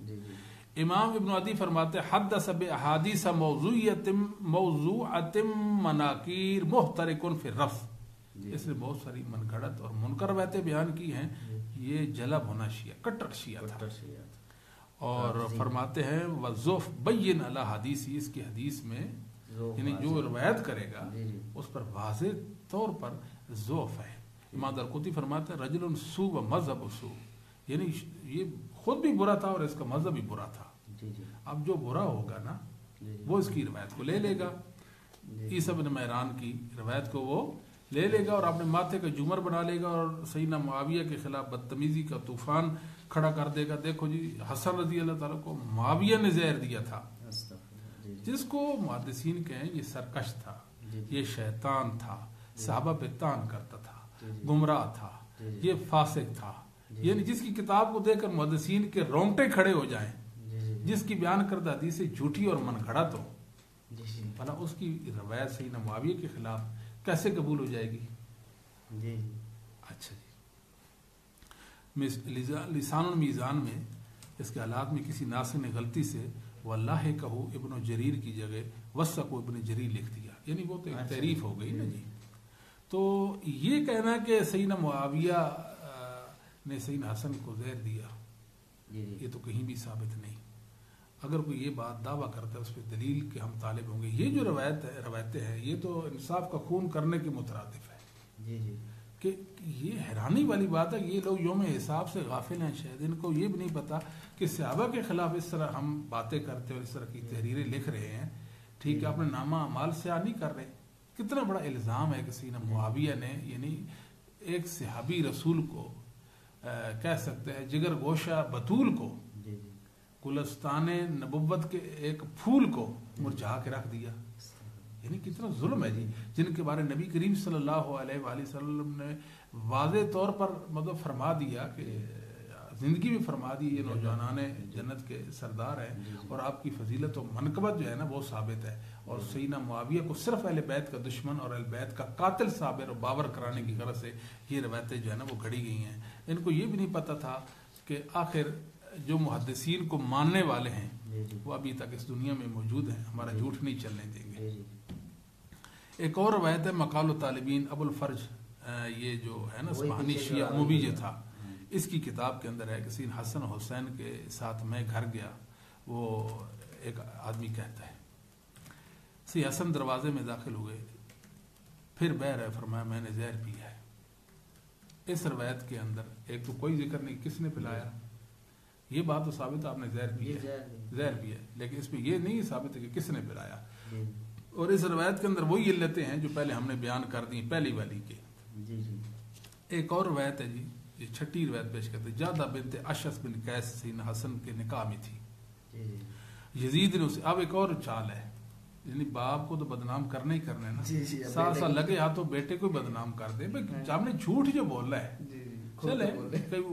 امام ابن عدی فرماتے حدث باحادیث موضوعۃ مناکیر محترق فی الرفض، اس نے بہت ساری من گھڑت اور منکر روایتیں بیان کی ہیں. یہ جلب ہونا شیعہ، کٹر شیعہ تھا. اور فرماتے ہیں وظف بین علی حدیثی، اس کی حدیث میں یعنی جو روایت کرے گا اس پر واضح طور پر ضعف ہے. امام درقطنی فرماتے ہیں رجل سو و مذہب سو، یعنی یہ خود بھی برا تھا اور اس کا مذہب بھی برا تھا. اب جو برا ہوگا نا وہ اس کی روایت کو لے لے گا، عیسیٰ بن مہران کی روایت کو وہ لے لے گا اور اپنے ماتھے کا جمر بنا لے گا اور سیدنا معاویہ کے خلاف بدتمیزی کا طوفان کھڑا کر دے گا. دیکھو جی، حسن رضی اللہ تعالیٰ کو معاویہ نے زہر دیا تھا، جس کو محدثین کہیں یہ سرکش تھا، یہ شیطان تھا، صحابہ پہ تان کرتا تھا، گمراہ تھا، یہ فاسق تھا. یعنی جس کی کتاب کو دیکھ کر محدثین کے رونگٹے کھڑے ہو جائیں، جس کی بیان کردہ حدیثیں جھوٹی اور من گھڑت ہو، بھلا اس کی روایت سیدنا معاویہ کے خلاف کیسے قبول ہو جائے گی؟ اچھا جی، لسان المیزان میں اس کے حالات میں کسی ناصر نے غلطی سے واللہ کہو ابن جریر کی جگہ وثقوا ابن جریر لکھ دیا، یعنی وہ تو ایک تعریف ہو گئی نا جی. تو یہ کہنا کہ سیدنا معاویہ نے سیدنا حسن کو زہر دیا، یہ تو کہیں بھی ثابت نہیں. اگر کوئی یہ بات دعویٰ کرتا ہے اس پہ دلیل کہ ہم طالب ہوں گے. یہ جو روایتیں ہیں یہ تو انصاف کا خون کرنے کے مترادف ہے. کہ یہ حیرانی والی بات ہے، یہ لوگ یوم حساب سے غافل ہیں شاید، ان کو یہ بھی نہیں پتا کہ صحابہ کے خلاف اس طرح ہم باتیں کرتے اور اس طرح کی تحریریں لکھ رہے ہیں، ٹھیک ہے، اپنے نامہ اعمال سے نہیں کر رہے. کتنا بڑا الزام ہے کہ سیدنا معاویہ نے یعنی ایک صحابی رسول کو کہہ سکتے ہیں جگر گوشہ بطول کو، گلستان نبوت کے ایک پھول کو مرجھا کے رکھ دیا. یعنی کتنا ظلم ہے جی، جن کے بارے نبی کریم صلی اللہ علیہ وآلہ وسلم نے واضح طور پر مطلب فرما دیا کہ زندگی میں فرما دی یہ نوجوانان جنت کے سردار ہیں، اور آپ کی فضیلت و منقبت جو ہے نا وہ ثابت ہے. اور سیدنا معاویہ کو صرف اہل بیت کا دشمن اور اہل بیت کا قاتل صابر اور باور کرانے کی غرض سے یہ روایتیں جو ہے نا وہ گھڑی گئی ہیں. ان کو یہ بھی نہیں پتہ تھا کہ آخر جو محدثین کو ماننے والے ہیں وہ ابھی تک اس دنیا میں موجود ہیں، ہمارا جھوٹ نہیں چلنے دیں گے. ایک اور روایت ہے مقال الطالبین ابو الفرج، یہ جو ہے نا اصفہانی شیعہ اموی جو تھا، اس کی کتاب کے اندر ہے کہ سین حسن حسین کے ساتھ میں گھر گیا. وہ ایک آدمی کہتا ہے سی حسن دروازے میں داخل ہوئے، پھر بہر ہے فرمایا میں نے زہر پیا ہے. اس روایت کے اندر ایک تو کوئی ذکر نہیں کس نے پلایا، یہ بات تو ثابت ہے آپ نے زہر پیا ہے، زہر پیا ہے، لیکن اس میں یہ نہیں ثابت ہے کہ کس نے پلایا. اور اس روایت کے اندر وہی علتیں ہیں جو پہلے ہم نے بیان کر دی پہلی والی کے. ایک اور روایت ہے جی، یہ چھٹی روایت پیش کرتے، جادہ بنت اشعث بن قیس سیدنا حسن کے نکاح میں تھی. یزید نے اسے، اب ایک اور چال ہے، یعنی باپ کو تو بدنام کرنا ہی کرنا ہے نا، ساتھ ساتھ لگے ہاتھوں بیٹے کو بدنام کر دے. ہم نے جھوٹ جو بول رہا ہے چلے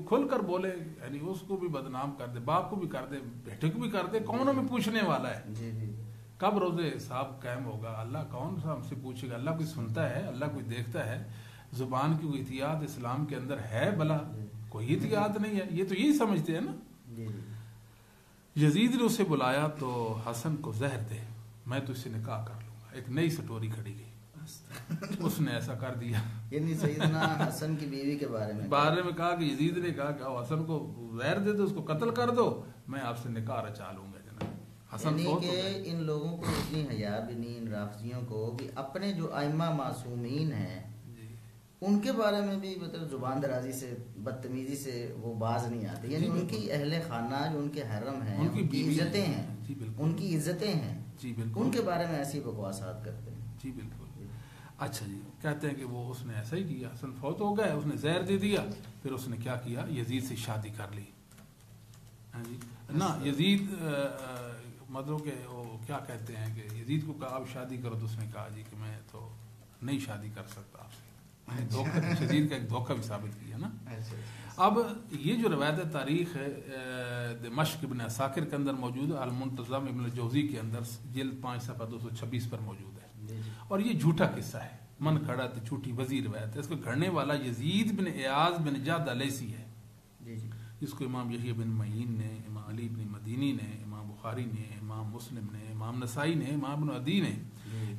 کھل کر بولے، یعنی اس کو بھی بدنام کر دے، باپ کو بھی کر دے، بیٹے کو بھی کر دے. کون ہمیں پوچھنے والا ہے؟ کب روز حساب قائم ہوگا؟ اللہ کون سا ہم سے پوچھے گا؟ اللہ کوئی سنتا ہے، اللہ کوئی دیکھتا ہے. زبان کی کوئی احتیاط اسلام کے اندر ہے؟ بلا کوئی احتیاط نہیں ہے. یہ تو یہی سمجھتے ہیں نا. یزید نے اسے بلایا تو حسن کو زہر دے، میں تو اس سے نکاح کر لوں گا. ایک نئی سٹوری کھڑی گئی، اس نے ایسا کر دیا. یعنی سیدنا حسن کی بیوی کے بارے میں کہا کہ یزید نے کہا کہ حسن کو زہر دے دو، اس کو قتل کر دو، میں آپ سے نکاح رچا لوں گا. جناب یعنی کہ ان لوگوں کو اتنی حیا بھی نہیں، ان رافضیوں کو بھی اپنے جو ائمہ معصومین ہیں ان کے بارے میں بھی مطلب زبان درازی سے بدتمیزی سے وہ باز نہیں آتے. یعنی ان کی اہل خانہ جو ان کے حرم ہیں، ان کی عزتیں ہیں، ان کی عزتیں ہیں، ان کے بارے میں ایسی بکواسات کرتے ہیں. جی بالکل. اچھا جی، کہتے ہیں کہ وہ اس نے ایسا ہی کیا، حسن فوت ہو گئے، اس نے زہر دے دیا، پھر اس نے کیا کیا، یزید سے شادی کر لی. ہاں جی نا، یزید مطلب کہ وہ کیا کہتے ہیں کہ یزید کو کہا اب شادی کرو، تو اس نے کہا جی کہ میں تو نہیں شادی کر سکتا آپ سے. شدید کا ایک دھوکہ بھی ثابت کیا نا. اب یہ جو روایت تاریخ ہے دمشق ابن عساکر کے اندر موجود ہے، المنتظم ابن الجوزی کے اندر جلد 5 صفحہ 226 پر موجود ہے. اور یہ جھوٹا قصہ ہے، من گھڑت جھوٹی وزیر روایت ہے. اس کو گھڑنے والا یزید بن ایاز بن جادہ لیسی ہے، جس کو امام یحییٰ بن معین نے، امام علی بن مدینی نے، امام بخاری نے، امام مسلم نے، امام نسائی نے، امام ابن عدی نے،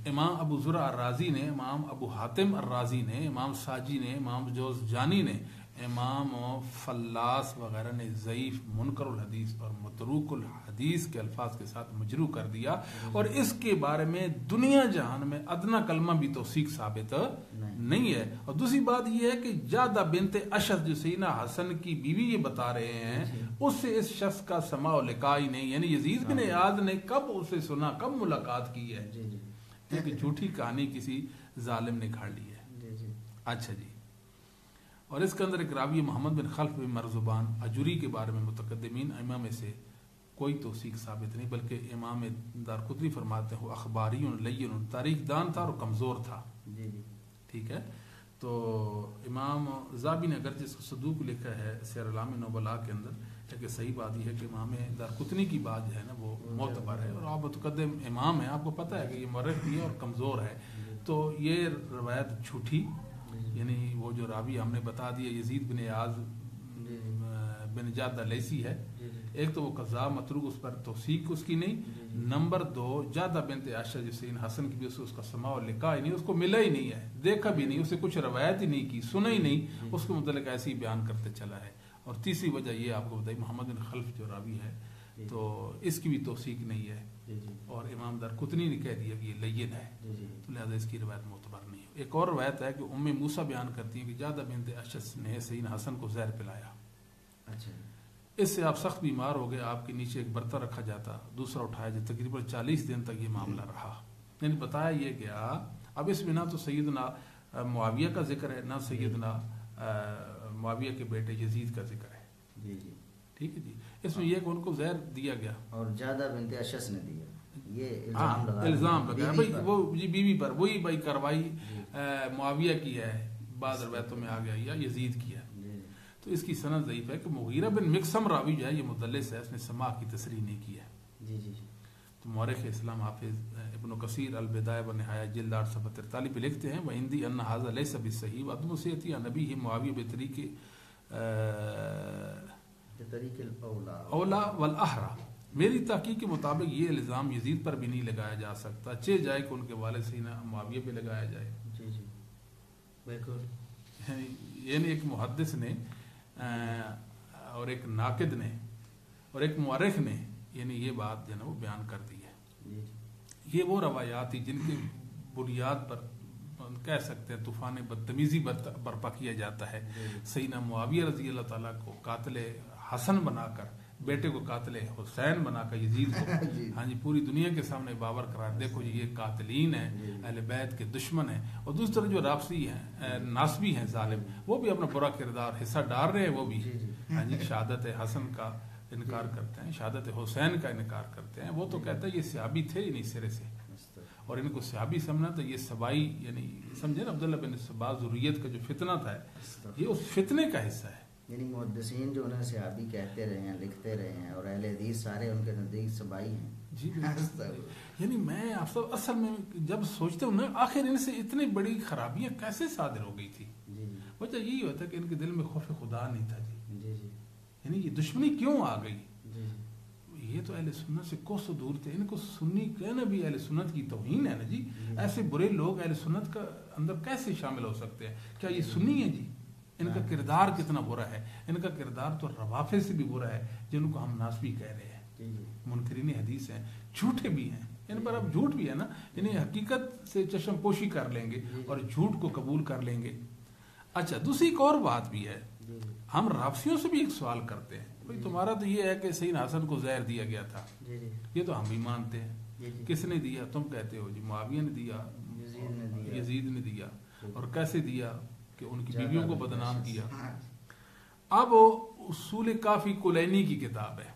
امام ابو زرع الرازی نے، امام ابو حاتم الرازی نے، امام ساجی نے، امام جوزجانی نے، امام فلاس وغیرہ نے ضعیف منکر الحدیث اور متروک الحدیث کے الفاظ کے ساتھ مجروح کر دیا. اور اس کے بارے میں دنیا جہان میں ادنا کلمہ بھی توثیق ثابت نہیں ہے. اور دوسری بات یہ ہے کہ جادہ بنت اشعث جو سیدنا حسن کی بیوی یہ بتا رہے ہیں، اس سے اس شخص کا سماع و لقاء ہی نہیں. یعنی یزید بن ایاز نے کب اسے سنا، کب ملاقات کی ہے؟ ایک جھوٹی کہانی کسی ظالم نے گھڑ لی ہے. اچھا جی، اور اس کے اندر ایک راوی محمد بن خلف بن مرزبان اجوری کے بارے میں متقدمین ائمہ میں سے کوئی توثیق ثابت نہیں، بلکہ امام دارقطنی فرماتے ہیں وہ اخباری لین تاریخ دان تھا اور کمزور تھا. ٹھیک ہے. تو امام ذابی نے اگرچہ اس کو صدوق لکھا ہے سیر اعلام نبلاء کے اندر، لیکن صحیح بات یہ ہے کہ امام دارقطنی کی بات جو ہے نا وہ معتبر ہے، اور آپ متقدم امام ہیں، آپ کو پتہ ہے کہ یہ مورخ بھی ہے اور کمزور ہے. تو یہ روایت جھوٹی، یعنی وہ جو راوی ہم نے بتا دیا یزید بن ایاز بن جادہ لیسی ہے، ایک تو وہ قضا متروک، اس پر توثیق اس کی نہیں. نمبر 2 جادہ بنت عائشہ جو سین حسن کی بھی اس کا سماع و لقاء ہی نہیں، اس کو ملا ہی نہیں ہے، دیکھا بھی نہیں، اسے کچھ روایت ہی نہیں کی، سنا ہی نہیں، اس کے متعلق ایسے ہی بیان کرتے چلا ہے. اور تیسری وجہ یہ آپ کو بتائی محمد بن خلف جو راوی ہے تو اس کی بھی توثیق نہیں ہے، اور امام دارقطنی نے کہہ دیا کہ یہ لین ہے، تو لہذا اس کی روایت معتبر نہیں ہے. ایک اور روایت ہے کہ ام موسیٰ بیان کرتی ہیں کہ جادہ بنت اشعث نے سیدنا حسن کو زہر پلایا. اس سے آپ سخت بیمار ہو گئے، آپ کے نیچے ایک برتن رکھا جاتا، دوسرا اٹھایا جاتا، تقریباً 40 دن تک یہ معاملہ رہا. یعنی بتایا یہ گیا، اب اس میں نہ تو سیدنا معاویہ کا ذکر ہے، نہ سیدنا معاویہ کے بیٹے یزید کا ذکر ہے. ٹھیک ہے جی. اس میں یہ کہ ان کو زہر دیا گیا، اور جادہ بنت اشعث نے دیا. یہ ہاں الزام لگایا بھائی وہ جی بیوی پر وہی بھائی کاروائی معاویہ کی ہے، بعض روایتوں میں آ گیا یا یزید کی ہے. تو اس کی سند ضعیف ہے کہ مغیرہ بن مقسم راوی جو ہے یہ مدلس ہے، اس نے سماع کی تصریح نہیں کی ہے. جی جی. تو مورخ اسلام حافظ ابن کثیر البدایہ و النہایہ جلد 8 صفحہ 43 پہ لکھتے ہیں وَعِنْدِي أَنَّ هَذَا لَيْسَ بِالصَّحِيحِ وَعَدْمُ سِيَتِي عَنْ نَبِيِّهِ مُعَاوِيَةَ بطریق اولا والاحرا. میری تحقیق کے مطابق یہ الزام یزید پر بھی نہیں لگایا جا سکتا، چہ جائے کہ ان کے والد سیدنا معاویہ پہ لگایا جائے. جی جی بالکل. یعنی ایک محدث نے اور ایک ناقد نے اور ایک مورخ نے یعنی یہ بات جو ہے نا وہ بیان کر دی ہے. یہ وہ روایات تھی جن کی بنیاد پر کہہ سکتے ہیں طوفان بدتمیزی برپا کیا جاتا ہے. سیدنا معاویہ رضی اللہ تعالیٰ کو قاتل حسن بنا کر، بیٹے کو قاتل حسین بنا کر یزید کو ہاں جی پوری دنیا کے سامنے باور قرار، دیکھو جی یہ قاتلین ہیں، اہل بیت کے دشمن ہیں. اور دوسری طرف جو رافضی ہیں، ناصبی ہیں، ظالم، وہ بھی اپنا برا کردار حصہ ڈال رہے ہیں. وہ بھی ہاں جی شہادت حسن کا انکار کرتے ہیں، شہادت حسین کا انکار کرتے ہیں. وہ تو کہتا ہے یہ صحابی تھے ہی نہیں سرے سے، اور ان کو صحابی سمجھنا تو یہ سبائی یعنی سمجھے نا عبداللہ بن سبا ذریت کا جو فتنہ تھا یہ اس فتنے کا حصہ ہے. یعنی محدثین جو انہیں صحابی کہتے رہے ہیں، لکھتے رہے ہیں، اور اہل حدیث سارے ان کے نزدیک سبائی ہیں. جی یعنی میں آپ سب اصل میں جب سوچتے ہوں نا آخر ان سے اتنی بڑی خرابیاں کیسے صادر ہو گئی تھی. وجہ یہی ہوتا ہے کہ ان کے دل میں خوف خدا نہیں تھا. جی یعنی یہ دشمنی کیوں آ گئی؟ یہ تو اہل سنت سے کوسوں دور تھے. ان کو سنی کہنا بھی اہل سنت کی توہین ہے نا جی. ایسے برے لوگ اہل سنت کا اندر کیسے شامل ہو سکتے ہیں؟ کیا یہ سنی ہے جی؟ ان کا کردار کتنا برا ہے. ان کا کردار تو روافض سے بھی برا ہے جن کو ہم ناسبی کہہ رہے ہیں، منکرین حدیث ہیں، جھوٹے بھی ہیں. ان پر اب جھوٹ بھی ہے نا، یعنی حقیقت سے چشم پوشی کر لیں گے اور جھوٹ کو قبول کر لیں گے. اچھا دوسری ایک اور بات بھی ہے، ہم رافضیوں سے بھی ایک سوال کرتے ہیں بھائی تمہارا تو یہ ہے کہ سیدنا حسن کو زہر دیا گیا تھا، یہ تو ہم بھی مانتے ہیں. کس نے دیا؟ تم کہتے ہو جی معاویہ نے دیا، یزید نے دیا. اور کیسے دیا؟ کہ ان کی بیویوں کو بدنام کیا. اب اصول کافی کلینی کی کتاب ہے،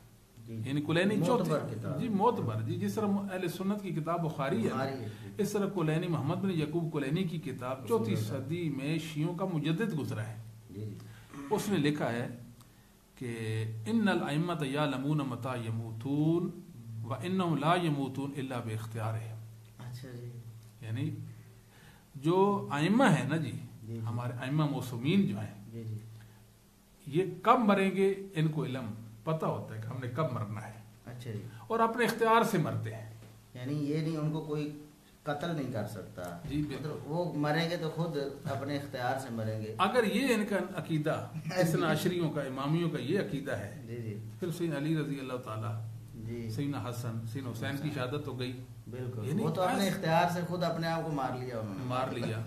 یعنی کلینی چوتھی معتبر جی جس طرح اہل سنت کی کتاب بخاری ہے اس طرح کلینی محمد بن یعقوب کلینی کی کتاب 4 صدی میں شیعوں کا مجدد گزرا ہے. اس نے لکھا ہے کہ ان الائمۃ یعلمون متی یموتون وانہم لا یموتون الا باختیارہم. اچھا جی یعنی جو ائمہ ہیں نا جی ہمارے ائمہ معصومین جو ہیں یہ کب مریں گے ان کو علم پتہ ہوتا ہے کہ ہم نے کب مرنا ہے. اچھا جی. اور اپنے اختیار سے مرتے ہیں، یعنی یہ نہیں ان کو کوئی قتل نہیں کر سکتا جی. وہ مریں گے تو خود اپنے اختیار سے مریں گے. اگر یہ ان کا عقیدہ اثنا عشریوں کا امامیوں کا یہ عقیدہ ہے جی جی پھر سیدنا علی رضی اللہ تعالیٰ جی سیدنا حسن سیدنا حسین کی شہادت ہو گئی. بالکل وہ تو اپنے اختیار سے خود اپنے آپ کو مار لیا، انہوں نے مار لیا.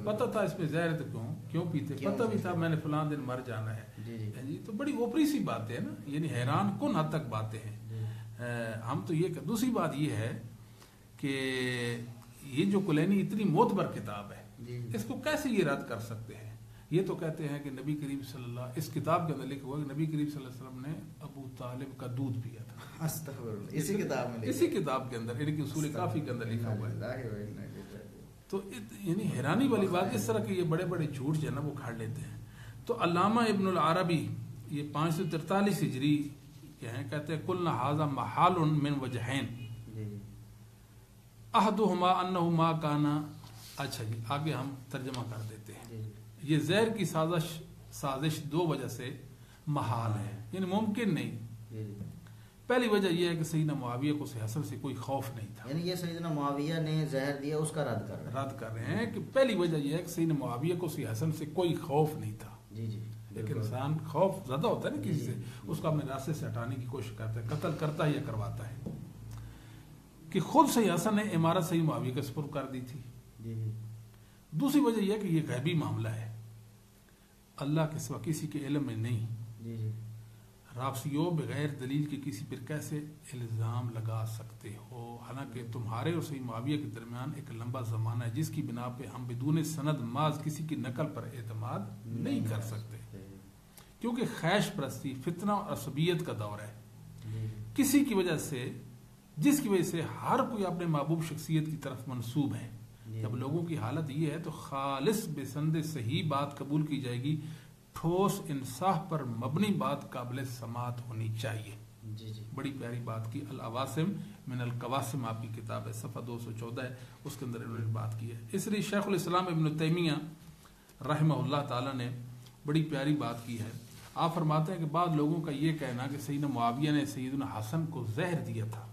پتہ تھا اس میں زہر تو کیوں پیتے، پتہ بھی تھا میں نے فلاں دن مر جانا ہے. جی تو بڑی اوپری سی باتیں ہیں نا، یعنی حیران کن حد تک باتیں ہیں. ہم تو یہ دوسری بات یہ ہے کہ یہ جو کلینی اتنی معتبر کتاب ہے اس کو کیسے یہ رد کر سکتے ہیں؟ یہ تو کہتے ہیں کہ نبی کریم صلی اللہ اس کتاب کے اندر لکھا ہوا کہ نبی کریم صلی اللہ علیہ وسلم نے ابو طالب کا دودھ پیا تھا. اسی کتاب کے اندر یعنی کہ اصول کافی کے اندر لکھا ہوا ہے. تو یعنی حیرانی والی بات اس طرح کے یہ بڑے بڑے جھوٹ جو ہے نا وہ کھاڑ لیتے ہیں. تو علامہ ابن العربی یہ 543 ہجری کے ہیں، کہتے ہیں کلنا ھذا محال من وجہین احدہما انہ ما کانا. اچھا جی آگے ہم ترجمہ کر دیتے ہیں. یہ زہر کی سازش 2 وجہ سے محال ہے، یعنی ممکن نہیں. پہلی وجہ یہ ہے کہ سیدنا معاویہ کو حسن سے کوئی خوف نہیں تھا، یعنی یہ سیدنا معاویہ نے زہر دیا اس کا رد کر رہے ہیں کہ پہلی وجہ یہ ہے کہ سیدنا معاویہ کو حسن سے کوئی خوف نہیں تھا. جی جی لیکن انسان خوف زیادہ ہوتا ہے نا کسی سے، اس کو اپنے راستے سے ہٹانے کی کوشش کرتا ہے، قتل کرتا ہے یا کرواتا ہے. کہ خود صحیح حسن نے امارت صحیح معاویہ کے سپرد کر دی تھی. دوسری وجہ یہ ہے کہ یہ غیبی معاملہ ہے، اللہ کے سوا کسی کے علم میں نہیں. رافضیوں بغیر دلیل کے کسی پر کیسے الزام لگا سکتے ہو؟ حالانکہ تمہارے اور صحیح معاویہ کے درمیان ایک لمبا زمانہ ہے جس کی بنا پہ ہم بدون سند محض کسی کی نقل پر اعتماد نہیں کر سکتے، کیونکہ خیش پرستی فتنہ اور عصبیت کا دور ہے. کسی کی وجہ سے جس کی وجہ سے ہر کوئی اپنے محبوب شخصیت کی طرف منسوب ہے. جب لوگوں کی حالت یہ ہے تو خالص بسند صحیح بات قبول کی جائے گی، ٹھوس انصاف پر مبنی بات قابل سماعت ہونی چاہیے. بڑی پیاری بات کی. العواسم من القواسم آپ کی کتاب ہے، صفحہ 214 ہے، اس کے اندر انہوں نے بات کی ہے. اس لیے شیخ الاسلام ابن تیمیہ رحمہ اللہ تعالیٰ نے بڑی پیاری بات کی ہے. آپ فرماتے ہیں کہ بعض لوگوں کا یہ کہنا کہ سیدنا معاویہ نے سیدنا حسن کو زہر دیا تھا،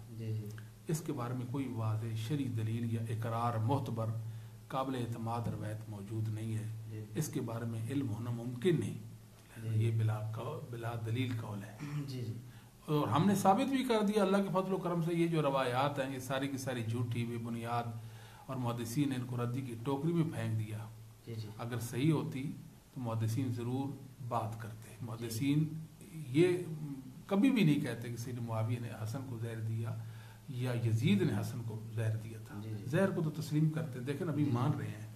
اس کے بارے میں کوئی واضح شرعی دلیل یا اقرار معتبر قابل اعتماد روایت موجود نہیں ہے. اس کے بارے میں علم ہونا ممکن نہیں، یہ بلا دلیل قول ہے. اور ہم نے ثابت بھی کر دیا اللہ کے فضل و کرم سے یہ جو روایات ہیں یہ ساری کی ساری جھوٹی بے بنیاد، اور محدثین نے ان کو ردی کی ٹوکری میں پھینک دیا. اگر صحیح ہوتی تو محدثین ضرور بات کرتے. محدثین یہ کبھی بھی نہیں کہتے کہ سیدنا معاویہ نے حسن کو زہر دیا یا یزید نے حسن کو زہر دیا تھا. زہر کو تو تسلیم کرتے ہیں، دیکھیں ابھی مان رہے ہیں.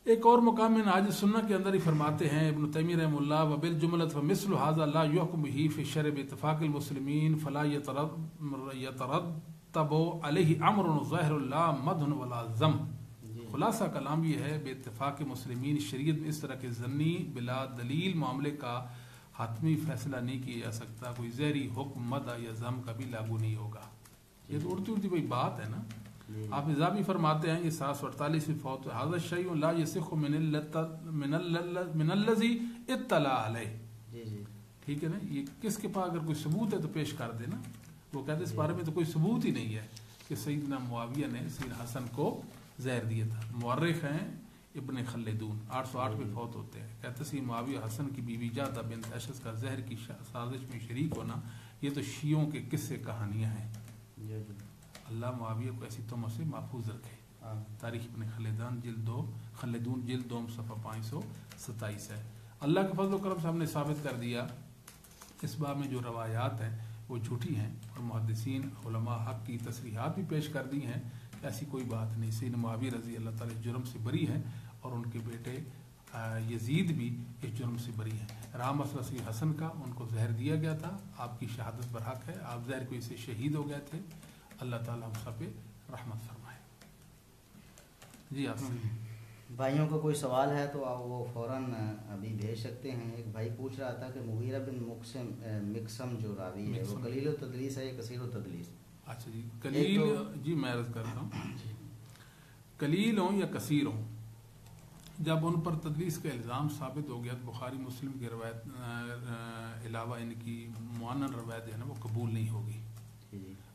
ایک اور مقام میں ناج سنہ کے اندر ہی فرماتے ہیں ابن تیمیہ رحمہ اللہ وبالجملۃ فمثل هذا لا يحكم به في الشرع باتفاق المسلمين فلا يترتب عليه امر ظاهر لا مدح ولا ذم. خلاصہ کلام یہ ہے بے اتفاق مسلمین شریعت میں اس طرح کے ضمنی بلا دلیل معاملے کا حتمی فیصلہ نہیں کیا جا سکتا. کوئی زہری حکم مدح یا ذم کبھی لاگو نہیں ہوگا. یہ تو اڑتی اڑتی کوئی بات ہے نا. آپ اضافی فرماتے ہیں یہ 748 میں فوت هذا الشيء لا يصح من الذي اطلع عليه. ٹھیک ہے نا. یہ کس کے پاس اگر کوئی ثبوت ہے تو پیش کر دے نا. وہ کہتے ہیں اس بارے میں تو کوئی ثبوت ہی نہیں ہے کہ سیدنا معاویہ نے سیدنا حسن کو زہر دیا تھا. مورخ ہیں ابن خلدون 808 میں فوت ہوتے ہیں. کہتے ہیں معاویہ حسن کی بیوی جادہ بنت اشعث کا زہر کی سازش میں شریک ہونا یہ تو شیعوں کے قصے کہانیاں ہیں. اللہ معاویہ کو ایسی تہمت سے محفوظ رکھے. تاریخ ابن خلدون جلد 2 صفحہ 527 ہے. اللہ کے فضل و کرم سے ہم نے ثابت کر دیا اس باب میں جو روایات ہیں وہ جھوٹی ہیں، اور محدثین علماء حق کی تصریحات بھی پیش کر دی ہیں کہ ایسی کوئی بات نہیں. سیدنا معاویہ رضی اللہ تعالی جرم سے بری ہیں، اور ان کے بیٹے یزید بھی اس جرم سے بری ہیں. رہا مسئلہ سید حسن کا، ان کو زہر دیا گیا تھا. آپ کی شہادت برحق ہے، آپ زہر کو اسے شہید ہو گئے تھے. اللہ تعالیٰ ہم سب پہ رحمت فرمائے. جی آپ بھائیوں کا کوئی سوال ہے تو آپ وہ فوراً ابھی بھیج سکتے ہیں. ایک بھائی پوچھ رہا تھا کہ مغیرہ بن مکسم جو راوی ہے وہ قلیل التدلیس ہے یا کثیر التدلیس؟ اچھا جی قلیل، جی میں عرض کرتا ہوں قلیل ہوں یا کثیر ہوں، جب ان پر تدلیس کا الزام ثابت ہو گیا تو بخاری مسلم کی روایت علاوہ ان کی معانن روایت ہے نا وہ قبول نہیں ہوگی.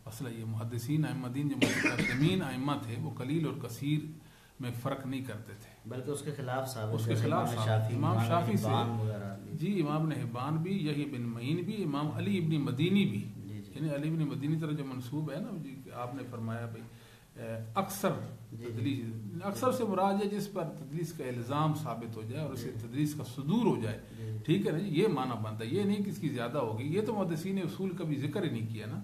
مسئلہ یہ محدثین ائمہ جو متقدمین ائمہ تھے وہ قلیل اور کثیر میں فرق نہیں کرتے تھے، بلکہ اس کے خلاف ثابت، اس کے خلاف امام شافعی سے جی امام ابن حبان بھی، یحییٰ بن معین بھی، امام علی ابن مدینی بھی. یعنی علی ابن مدینی طرح جو منسوب ہے نا جی آپ نے فرمایا بھائی اکثر تدلیس، اکثر سے مراد ہے جس پر تدلیس کا الزام ثابت ہو جائے اور اسے تدلیس کا صدور ہو جائے. ٹھیک ہے نا جی، یہ معنی بنتا ہے. یہ نہیں کہ اس کی زیادہ ہوگی. یہ تو محدثین اصول کا بھی ذکر ہی نہیں کیا نا.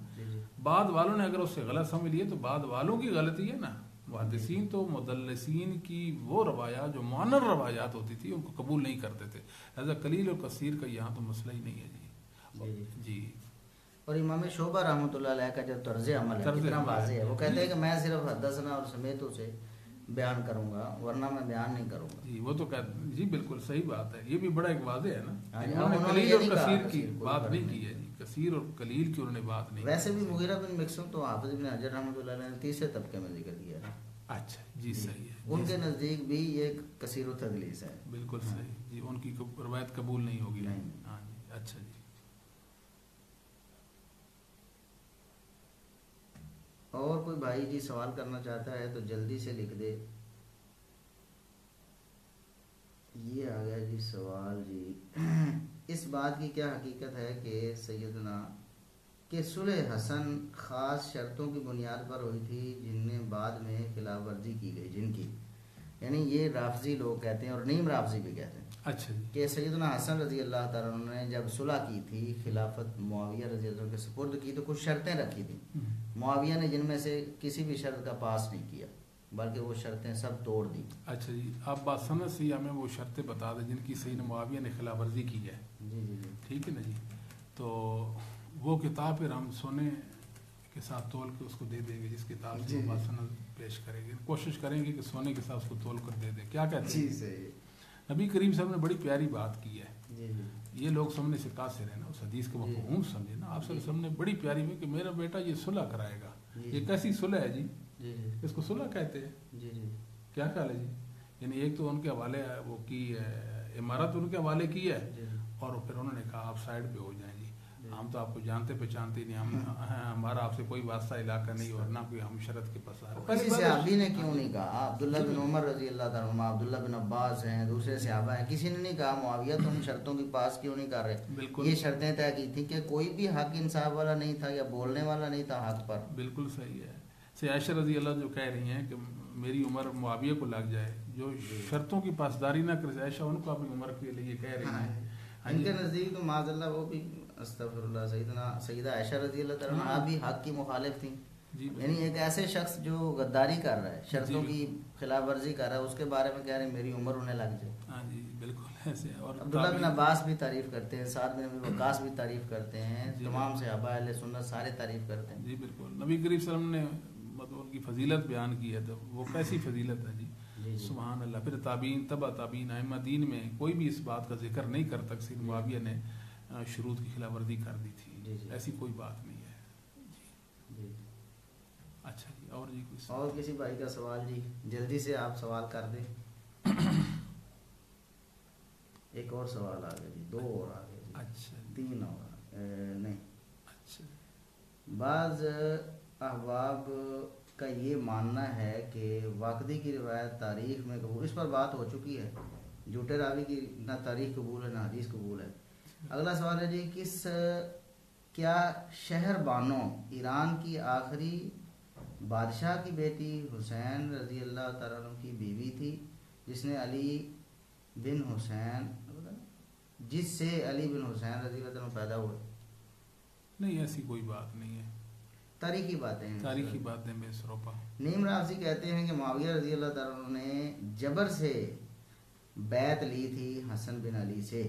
بعد والوں نے اگر اس سے غلط سمجھ لیے تو بعد والوں کی غلطی ہے نا. محدثین تو مدلسین کی وہ روایات جو معانن روایات ہوتی تھی ان کو قبول نہیں کرتے تھے. لہذا قلیل اور کثیر کا یہاں تو مسئلہ ہی نہیں ہے. جی اور امام شعبہ رحمۃ اللہ علیہ کا جو طرز عمل ہے کتنا واضح ہے. وہ کہتے ہیں کہ میں صرف حدثنا اور سمیتوں سے بیان کروں گا ورنہ میں بیان نہیں کروں گا. جی وہ تو کہتے جی بالکل صحیح بات ہے. یہ بھی بڑا ایک واضح ہے نا. انہوں نے قلیل اور کثیر کی بات نہیں کی ہے جی. کثیر اور قلیل کی انہوں نے بات نہیں. ویسے بھی مغیرہ بن مکسم تو حافظ ابن حجر رحمۃ اللہ علیہ نے تیسرے طبقے میں ذکر کیا ہے. اچھا جی صحیح ہے. ان کے نزدیک بھی یہ کثیر التدلیس ہے. بالکل صحیح جی. ان کی روایت قبول نہیں ہوگی. ہاں جی اچھا جی. اور کوئی بھائی جی سوال کرنا چاہتا ہے تو جلدی سے لکھ دے. یہ آ گیا جی سوال جی. اس بات کی کیا حقیقت ہے کہ سیدنا کہ صلح حسن خاص شرطوں کی بنیاد پر ہوئی تھی جن نے بعد میں خلاف ورزی کی گئی، جن کی یعنی یہ رافضی لوگ کہتے ہیں اور نیم رافضی بھی کہتے ہیں. اچھا کہ سیدنا حسن رضی اللہ تعالیٰ عنہ نے جب صلح کی تھی خلافت معاویہ رضی اللہ عنہ کے سپرد کی تو کچھ شرطیں رکھی تھیں. معاویہ نے جن میں سے کسی بھی شرط کا پاس نہیں کیا بلکہ وہ شرطیں سب توڑ دی. اچھا جی آپ بات سمجھ سے ہمیں وہ شرطیں بتا دیں جن کی سیدنا معاویہ نے خلاف ورزی کی ہے. جی جی جی ٹھیک ہے نا جی. تو وہ کتاب پھر ہم سنیں کے ساتھ تول کے اس کو دے دیں گے جس کتاب سے وہ سند پیش کریں گے. کوشش کریں گے کہ سونے کے ساتھ اس کو تول کر دے دیں. کیا کہتے ہیں نبی کریم صاحب نے بڑی پیاری بات کی ہے. یہ لوگ سامنے سے قاصر ہیں نا, اس حدیث کو مفہوم سمجھے نا. آپ صلی اللہ علیہ وسلم نے بڑی پیاری میں کہ میرا بیٹا یہ صلح کرائے گا. یہ کیسی صلح ہے جی؟ اس کو صلح کہتے ہیں. کیا خیال ہے جی؟ یعنی ایک تو ان کے حوالے وہ کی عمارت ان کے حوالے کی ہے, اور پھر انہوں نے کہا آپ سائڈ پہ ہو جائیں جی, ہم تو آپ کو جانتے پہچانتے نہیں, ہمارا آپ سے کوئی واسطہ علاقہ نہیں اور نہ کوئی ہم شرط کے پاس آ رہے. کسی صحابی نے کیوں نہیں کہا؟ عبداللہ بن عمر رضی اللہ تعالیٰ عنہ, عبداللہ بن عباس ہیں, دوسرے صحابہ ہیں, کسی نے نہیں کہا معاویہ تم شرطوں کے پاس کیوں نہیں کر رہے؟ بالکل یہ شرطیں طے کی تھی کہ کوئی بھی حق انصاف والا نہیں تھا یا بولنے والا نہیں تھا حق پر. بالکل صحیح ہے. سے عائشہ رضی اللہ جو کہہ رہی ہیں کہ میری عمر معاویہ کو لگ جائے, جو شرطوں کی پاسداری نہ کرے, عائشہ ان کو اپنی عمر کے لیے کہہ رہی ہیں. ان کے نزدیک تو معاذ اللہ وہ بھی استغفر اللہ سیدہ عائشہ رضی اللہ تعالیٰ عنہا بھی حق کی مخالف تھیں. یعنی ایک ایسے شخص جو غداری کر رہا ہے, شرطوں کی خلاف ورزی کر رہا ہے, اس کے بارے میں کہہ رہے ہیں میری عمر انہیں لگ جائے. ہاں جی بالکل ایسے. اور عبداللہ بن عباس بھی تعریف کرتے ہیں, سعد بن ابی وقاص بھی تعریف کرتے ہیں, تمام صحابہ اہل سنت سارے تعریف کرتے ہیں. جی بالکل. نبی کریم صلی اللہ علیہ وسلم نے مطلب ان کی فضیلت بیان کی ہے, تو وہ کیسی فضیلت ہے جی؟ سبحان اللہ. پھر تابعین, تبع تابعین, ائمہ دین میں کوئی بھی اس بات کا ذکر نہیں کرتا کہ سید معاویہ نے شروط کی خلاف ورزی کر دی تھی. ایسی کوئی بات نہیں ہے جی. اچھا جی, اور جی کوئی اور کسی بھائی کا سوال جی؟ جلدی سے آپ سوال کر دیں. ایک اور سوال آ گیا جی, 2 اور آ گئے جی. اچھا 3 اور نہیں. اچھا, بعض احباب کا یہ ماننا ہے کہ واقعی کی روایت تاریخ میں قبول, اس پر بات ہو چکی ہے, جھوٹے راوی کی نہ تاریخ قبول ہے نہ حدیث قبول ہے. اگلا سوال ہے جی, کیا شہر بانو ایران کی آخری بادشاہ کی بیٹی حسین رضی اللہ تعالیٰ عنہ کی بیوی تھی, جس سے علی بن حسین رضی اللہ تعالیٰ عنہ پیدا ہوئے؟ نہیں, ایسی کوئی بات نہیں ہے. تاریخی باتیں ہیں, تاریخی باتیں میں سروپا. نیم رافضی کہتے ہیں کہ معاویہ رضی اللہ تعالیٰ عنہ نے جبر سے بیعت لی تھی حسن بن علی سے,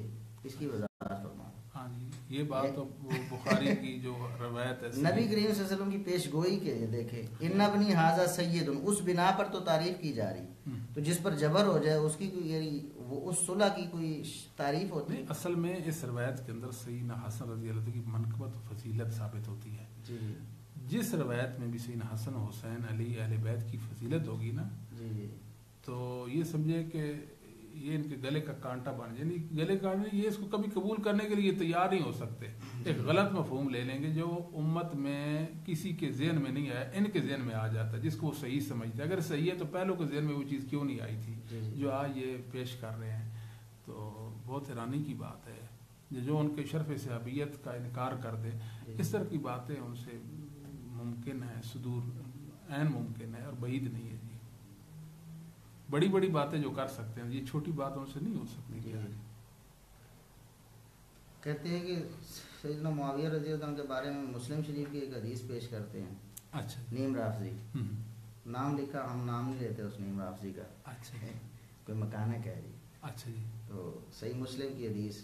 اس کی وضاحت فرمائیں. ہاں جی, یہ بات تو بخاری کی جو روایت ہے, نبی کریم صلی اللہ علیہ وسلم کی پیش گوئی کے دیکھیں, ان ابنی ھذا سید, اس بنا پر تو تعریف کی جا رہی, تو جس پر جبر ہو جائے اس کی کوئی, وہ اس صلح کی کوئی تعریف ہوتی ہے؟ اصل میں اس روایت کے اندر سیدنا حسن رضی اللہ کی منقبت و فضیلت ثابت ہوتی ہے. جی, جس روایت میں بھی سیدنا حسن حسین علی اہل بیت کی فضیلت ہوگی نا, جی, تو یہ سمجھے کہ یہ ان کے گلے کا کانٹا بن جائے. یعنی گلے کانٹے, یہ اس کو کبھی قبول کرنے کے لیے تیار نہیں ہو سکتے. ایک غلط مفہوم لے لیں گے جو امت میں کسی کے ذہن میں نہیں آیا, ان کے ذہن میں آ جاتا ہے, جس کو وہ صحیح سمجھتے ہیں. اگر صحیح ہے تو پہلوں کے ذہن میں وہ چیز کیوں نہیں آئی تھی جو آج یہ پیش کر رہے ہیں. تو بہت حیرانی کی بات ہے جو ان کے شرف صحابیت کا انکار کر دے. اس طرح کی باتیں ان سے ممکن ہے, صدور عین ممکن ہے اور بعید نہیں ہے جی. بڑی بڑی باتیں جو کر سکتے ہیں, یہ چھوٹی باتوں سے نہیں ہو سکتی. کہتے ہیں کہ سیدنا معاویہ رضی اللہ عنہ کے بارے میں مسلم شریف کی ایک حدیث پیش کرتے ہیں. اچھا, نیم رافضی نام لکھا, ہم نام نہیں لیتے اس نیم رافضی کا. اچھا, کوئی مکانک ہے جی. اچھا جی, تو صحیح مسلم کی حدیث,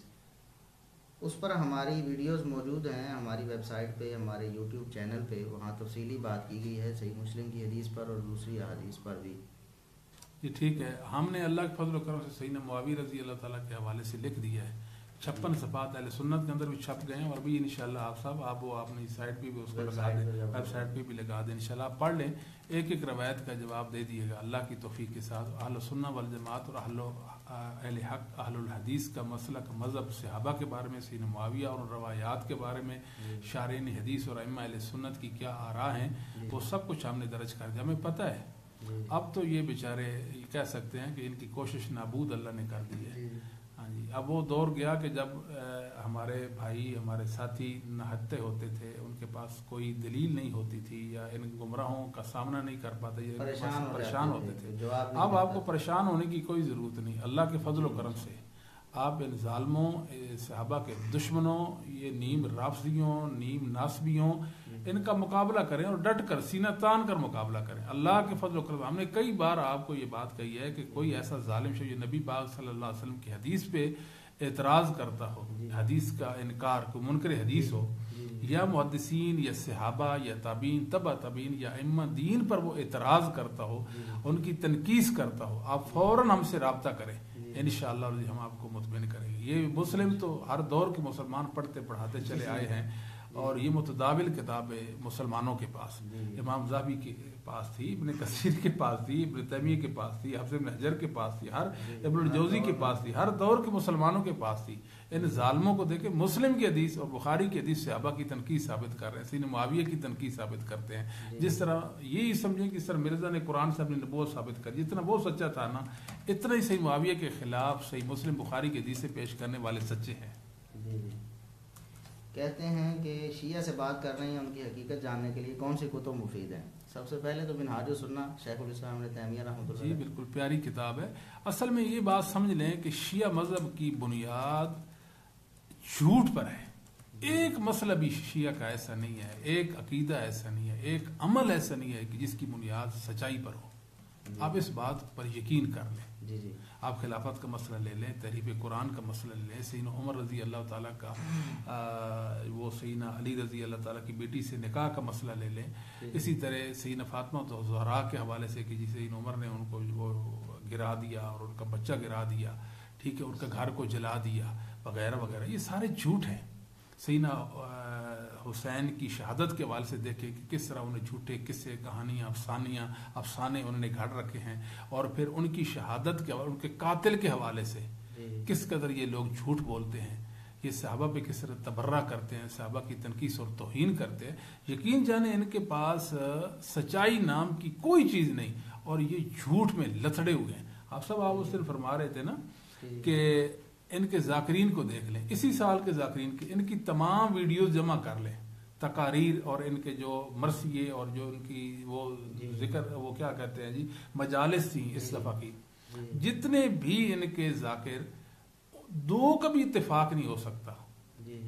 اس پر ہماری ویڈیوز موجود ہیں ہماری ویب سائٹ پہ, ہمارے یوٹیوب چینل پہ, وہاں تفصیلی بات کی گئی ہے صحیح مسلم کی حدیث پر اور دوسری حدیث پر بھی. یہ ٹھیک ہے, ہم نے اللہ کے فضل و کرم سے سیدنا معاویہ رضی اللہ تعالیٰ کے حوالے سے لکھ دیا ہے. 56 صفحات اہل سنت کے اندر بھی چھپ گئے ہیں, اور بھی انشاءاللہ آپ صاحب آپ وہ اپنی سائٹ پہ بھی اس کو لگا دیں, ویب سائٹ پہ بھی لگا دیں. انشاءاللہ آپ پڑھ لیں, ایک ایک روایت کا جواب دے دیے گا اللہ کی توفیق کے ساتھ. اہل سنہ والجماعت اور اہل حق اہل الحدیث کا مسلک, مذہب, صحابہ کے بارے میں, سیدنا معاویہ اور روایات کے بارے میں, شارحین حدیث اور ائمہ اہل سنت کی کیا آراء ہیں, وہ سب کچھ ہم نے درج کر دیا. ہمیں پتہ ہے. اب تو یہ بیچارے کہہ سکتے ہیں کہ ان کی کوشش نابود اللہ نے کر دی ہے. ہاں جی, اب وہ دور گیا کہ جب ہمارے بھائی, ہمارے ساتھی نہتے ہوتے تھے, ان کے پاس کوئی دلیل نہیں ہوتی تھی, یا ان گمراہوں کا سامنا نہیں کر پاتے, یہ پریشان ہوتے تھے. اب آپ کو پریشان ہونے کی کوئی ضرورت نہیں. اللہ کے فضل و کرم سے آپ ان ظالموں, صحابہ کے دشمنوں, یہ نیم رافضیوں, نیم ناسبیوں, ان کا مقابلہ کریں اور ڈٹ کر سینہ تان کر مقابلہ کریں. اللہ کے فضل و کرم, ہم نے کئی بار آپ کو یہ بات کہی ہے کہ کوئی ایسا ظالم شخص جو نبی پاک صلی اللہ علیہ وسلم کی حدیث پہ اعتراض کرتا ہو, حدیث کا انکار, کوئی منکر حدیث ہو, یا محدثین یا صحابہ یا تابعین تبع تابعین یا ائمہ دین پر وہ اعتراض کرتا ہو، ان کی تنقیص کرتا ہو، آپ فوراً ہم سے رابطہ کریں، انشاءاللہ ہم آپ کو مطمئن کریں گے۔ یہ مسلم تو ہر دور کے مسلمان پڑھتے پڑھاتے چلے آئے ہیں، اور یہ متداول کتاب ہے مسلمانوں کے پاس، امام ذہبی کے پاس تھی، ابن کثیر کے پاس تھی، ابن تیمیہ کے پاس تھی، حافظ ابن حجر کے پاس تھی، ہر ابن الجوزی کے پاس تھی، ہر دور کے مسلمانوں کے پاس تھی۔ ان ظالموں کو دیکھیں، مسلم کی حدیث اور بخاری کی حدیث صحابہ کی تنقید ثابت کر رہے ہیں، سین معاویہ کی تنقید ثابت کرتے ہیں، جس طرح یہی سمجھیں کہ سر مرزا نے قرآن سے اپنی نبوت ثابت کر، جتنا وہ سچا تھا نا، اتنا ہی صحیح معاویہ کے خلاف صحیح مسلم بخاری کی حدیث سے پیش کرنے والے سچے ہیں۔ کہتے ہیں کہ شیعہ سے بات کر رہے ہیں، ان کی حقیقت جاننے کے لیے کون سی کتب مفید ہیں؟ سب سے پہلے تو منہاج السنہ، شیخ الاسلام ابن تیمیہ رحمۃ اللہ۔ جی بالکل پیاری کتاب ہے۔ اصل میں یہ بات سمجھ لیں کہ شیعہ مذہب کی بنیاد جھوٹ پر ہے، ایک مسئلہ بھی شیعہ کا ایسا نہیں ہے، ایک عقیدہ ایسا نہیں ہے، ایک عمل ایسا نہیں ہے کہ جس کی بنیاد سچائی پر ہو۔ آپ اس بات پر یقین کر لیں۔ جی آپ خلافت کا مسئلہ لے لیں، تحریف قرآن کا مسئلہ لے لیں، سیدنا عمر رضی اللہ تعالیٰ کا وہ سیدنا علی رضی اللہ تعالیٰ کی بیٹی سے نکاح کا مسئلہ لے لیں، اسی طرح سیدنا فاطمہ زہرا کے حوالے سے کہ سیدنا عمر نے ان کو وہ گرا دیا اور ان کا بچہ گرا دیا، ٹھیک ہے، ان کا گھر کو جلا دیا وغیرہ وغیرہ، یہ سارے جھوٹ ہیں۔ سیدنا حسین کی شہادت کے حوالے سے دیکھیں کہ کس طرح انہیں جھوٹے قصے، کہانیاں، افسانے انہوں نے گھڑ رکھے ہیں، اور پھر ان کی شہادت کے ان کے قاتل کے حوالے سے کس قدر یہ لوگ جھوٹ بولتے ہیں، یہ صحابہ پہ کس طرح تبرہ کرتے ہیں، صحابہ کی تنقیص اور توہین کرتے ہیں۔ یقین جانے ان کے پاس سچائی نام کی کوئی چیز نہیں، اور یہ جھوٹ میں لتڑے ہوئے ہیں۔ آپ سب اس دن فرما رہے تھے نا کہ ان کے ذاکرین کو دیکھ لیں، اسی سال کے ذاکرین کے، ان کی تمام ویڈیوز جمع کر لیں، تقاریر اور ان کے جو مرثیے اور جو ان کی وہ ذکر، وہ کیا کہتے ہیں جی، مجالس تھیں اس دفعہ کی، جتنے بھی ان کے ذاکر، دو کا بھی اتفاق نہیں ہو سکتا،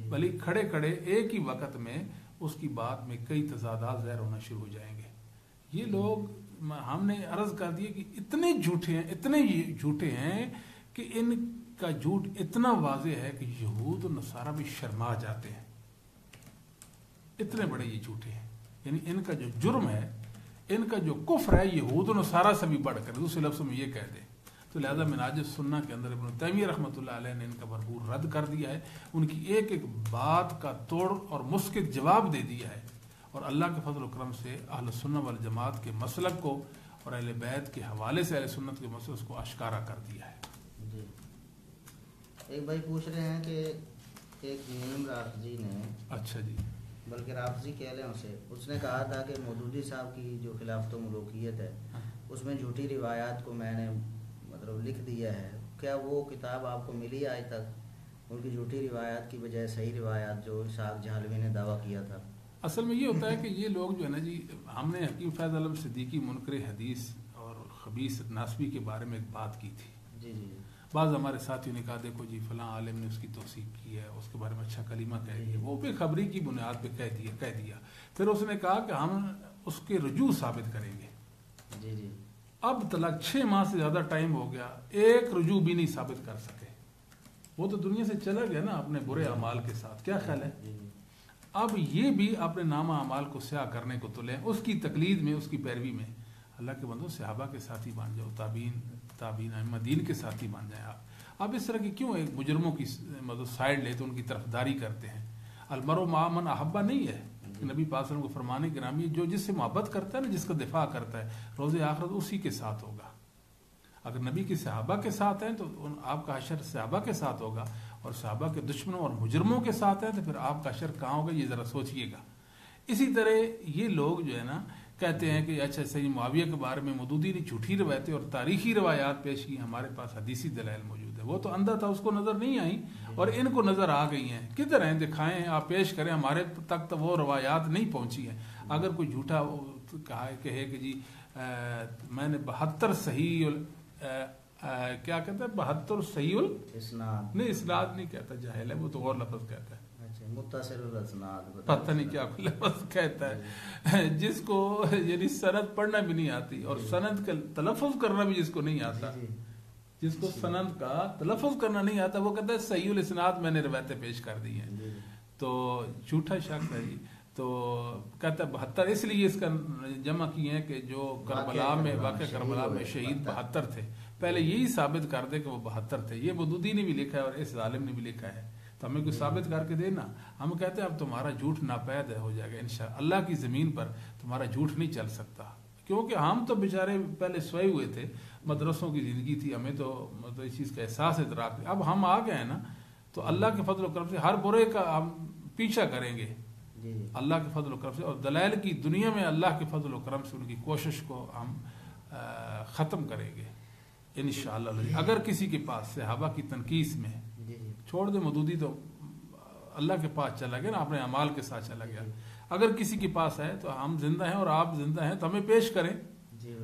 بلکہ کھڑے کھڑے ایک ہی وقت میں اس کی بات میں کئی تضادات ظاہر ہونا شروع ہو جائیں گے۔ یہ لوگ، ہم نے عرض کر دیا کہ اتنے جھوٹے ہیں، اتنے جھوٹے ہیں کہ ان کا جھوٹ اتنا واضح ہے کہ یہود و نصارہ بھی شرما جاتے ہیں، اتنے بڑے یہ جھوٹے ہیں۔ یعنی ان کا جو جرم ہے، ان کا جو کفر ہے، یہود و نصارہ سے بھی بڑھ کر، دوسرے لفظوں میں یہ کہہ دیں تو لہذا منہاج السنہ کے اندر ابن تیمیہ رحمۃ اللہ علیہ نے ان کا بھرپور رد کر دیا ہے، ان کی ایک ایک بات کا توڑ اور مسکت جواب دے دیا ہے، اور اللہ کے فضل و کرم سے اہل سنہ والجماعت کے مسلک کو اور اہل بیت کے حوالے سے اہل سنت کے مسلک کو اشکارا کر دیا ہے۔ جی ایک بھائی پوچھ رہے ہیں کہ ایک نیم رافضی نے، اچھا جی، بلکہ رافضی کہہ لیں اسے، اس نے کہا تھا کہ مودودی صاحب کی جو خلافت و ملوکیت ہے اس میں جھوٹی روایات کو میں نے مطلب لکھ دیا ہے، کیا وہ کتاب آپ کو ملی آج تک؟ ان کی جھوٹی روایات کی بجائے صحیح روایات جو اسحاق جہلوی نے دعویٰ کیا تھا۔ اصل میں یہ ہوتا ہے کہ یہ لوگ جو ہے نا جی، ہم نے حکیم فیض عالم صدیقی منکر حدیث اور خبیث ناسبی کے بارے میں ایک بات کی تھی۔ جی جی بعض ہمارے ساتھیوں نے کہا دیکھو جی فلاں عالم نے اس کی توثیق کی ہے، اس کے بارے میں اچھا کلمہ کہہ دیا، وہ بھی خبری کی بنیاد پہ کہہ دیا۔ پھر اس نے کہا کہ ہم اس کے رجوع ثابت کریں گے۔ جی جی اب تلک 6 ماہ سے زیادہ ٹائم ہو گیا، ایک رجوع بھی نہیں ثابت کر سکے۔ وہ تو دنیا سے چلا گیا نا اپنے برے اعمال کے ساتھ، کیا خیال ہے؟ اب یہ بھی اپنے نامہ اعمال کو سیاہ کرنے کو تلے، اس کی تقلید میں، اس کی پیروی میں۔ اللہ کے بندو، صحابہ کے ساتھی بن جاؤ، تابعین ائمہ دین کے ساتھی بن جائیں آپ اس طرح کی کیوں ایک مجرموں کی مطلب سائڈ لیتے، ان کی طرفداری کرتے ہیں؟ المرء مع من احب نہیں ہے، نبی پاک صلی اللہ علیہ وسلم کو فرمانے گرامی، جو جس سے محبت کرتا ہے نا، جس کا دفاع کرتا ہے، روز آخرت اسی کے ساتھ ہوگا۔ اگر نبی کے صحابہ کے ساتھ ہیں تو آپ کا حشر صحابہ کے ساتھ ہوگا، اور صحابہ کے دشمنوں اور مجرموں کے ساتھ ہیں تو پھر آپ کا حشر کہاں ہوگا، یہ ذرا سوچئے گا۔ اسی طرح یہ لوگ جو ہے نا کہتے ہیں کہ اچھا سید معاویہ کے بارے میں مودودی نے جھوٹی روایتیں اور تاریخی روایات پیش کی، ہمارے پاس حدیثی دلائل موجود ہے۔ وہ تو اندھا تھا، اس کو نظر نہیں آئی، اور ان کو نظر آ گئی ہیں۔ کدھر ہیں؟ دکھائیں، آپ پیش کریں، ہمارے تک تو وہ روایات نہیں پہنچی ہیں۔ اگر کوئی جھوٹا کہے کہ جی میں نے 72 صحیح کیا کہتا ہے، 72 صحیح اسناد، نہیں اسناد نہیں کہتا، جاہل ہے وہ، تو اور لفظ کہتا ہے، متصل الاسناد، پتہ نہیں کیا لفظ کہتا ہے، جس کو یعنی سند پڑھنا بھی نہیں آتی اور سند کا تلفظ کرنا بھی جس کو نہیں آتا، جس کو سند کا تلفظ کرنا نہیں آتا، وہ کہتا ہے صحیح الاسناد میں نے روایتیں پیش کر دی ہیں۔ تو جھوٹا شخص ہے جی. تو کہتا ہے 72 اس لیے اس کا جمع کیے ہیں کہ جو کربلا میں واقع کربلا میں شہید 72 تھے. پہلے یہی ثابت کر دے کہ وہ 72 تھے. یہ مودودی نے بھی لکھا ہے اور اس ظالم نے بھی لکھا ہے. تو ہمیں کوئی ثابت کر کے دینا. ہم کہتے ہیں اب تمہارا جھوٹ ناپید ہو جائے گا انشاءاللہ. اللہ کی زمین پر تمہارا جھوٹ نہیں چل سکتا, کیونکہ ہم تو بیچارے پہلے سوئے ہوئے تھے, مدرسوں کی زندگی تھی, ہمیں تو مطلب اس چیز کا احساس ادراک. اب ہم آ گئے ہیں نا, تو اللہ کے فضل و کرم سے ہر برے کا ہم پیچھا کریں گے اللہ کے فضل و کرم سے. اور دلائل کی دنیا میں اللہ کے فضل و کرم سے ان کی کوشش کو ہم ختم کریں گے انشاءاللہ. اگر کسی کے پاس صحابہ کی تنقیص میں, چھوڑ دے مودودی تو اللہ کے پاس چلا گیا نا, اپنے اعمال کے ساتھ چلا گیا. اگر کسی کے پاس ہے تو ہم زندہ ہیں اور آپ زندہ ہیں تو ہمیں پیش کریں.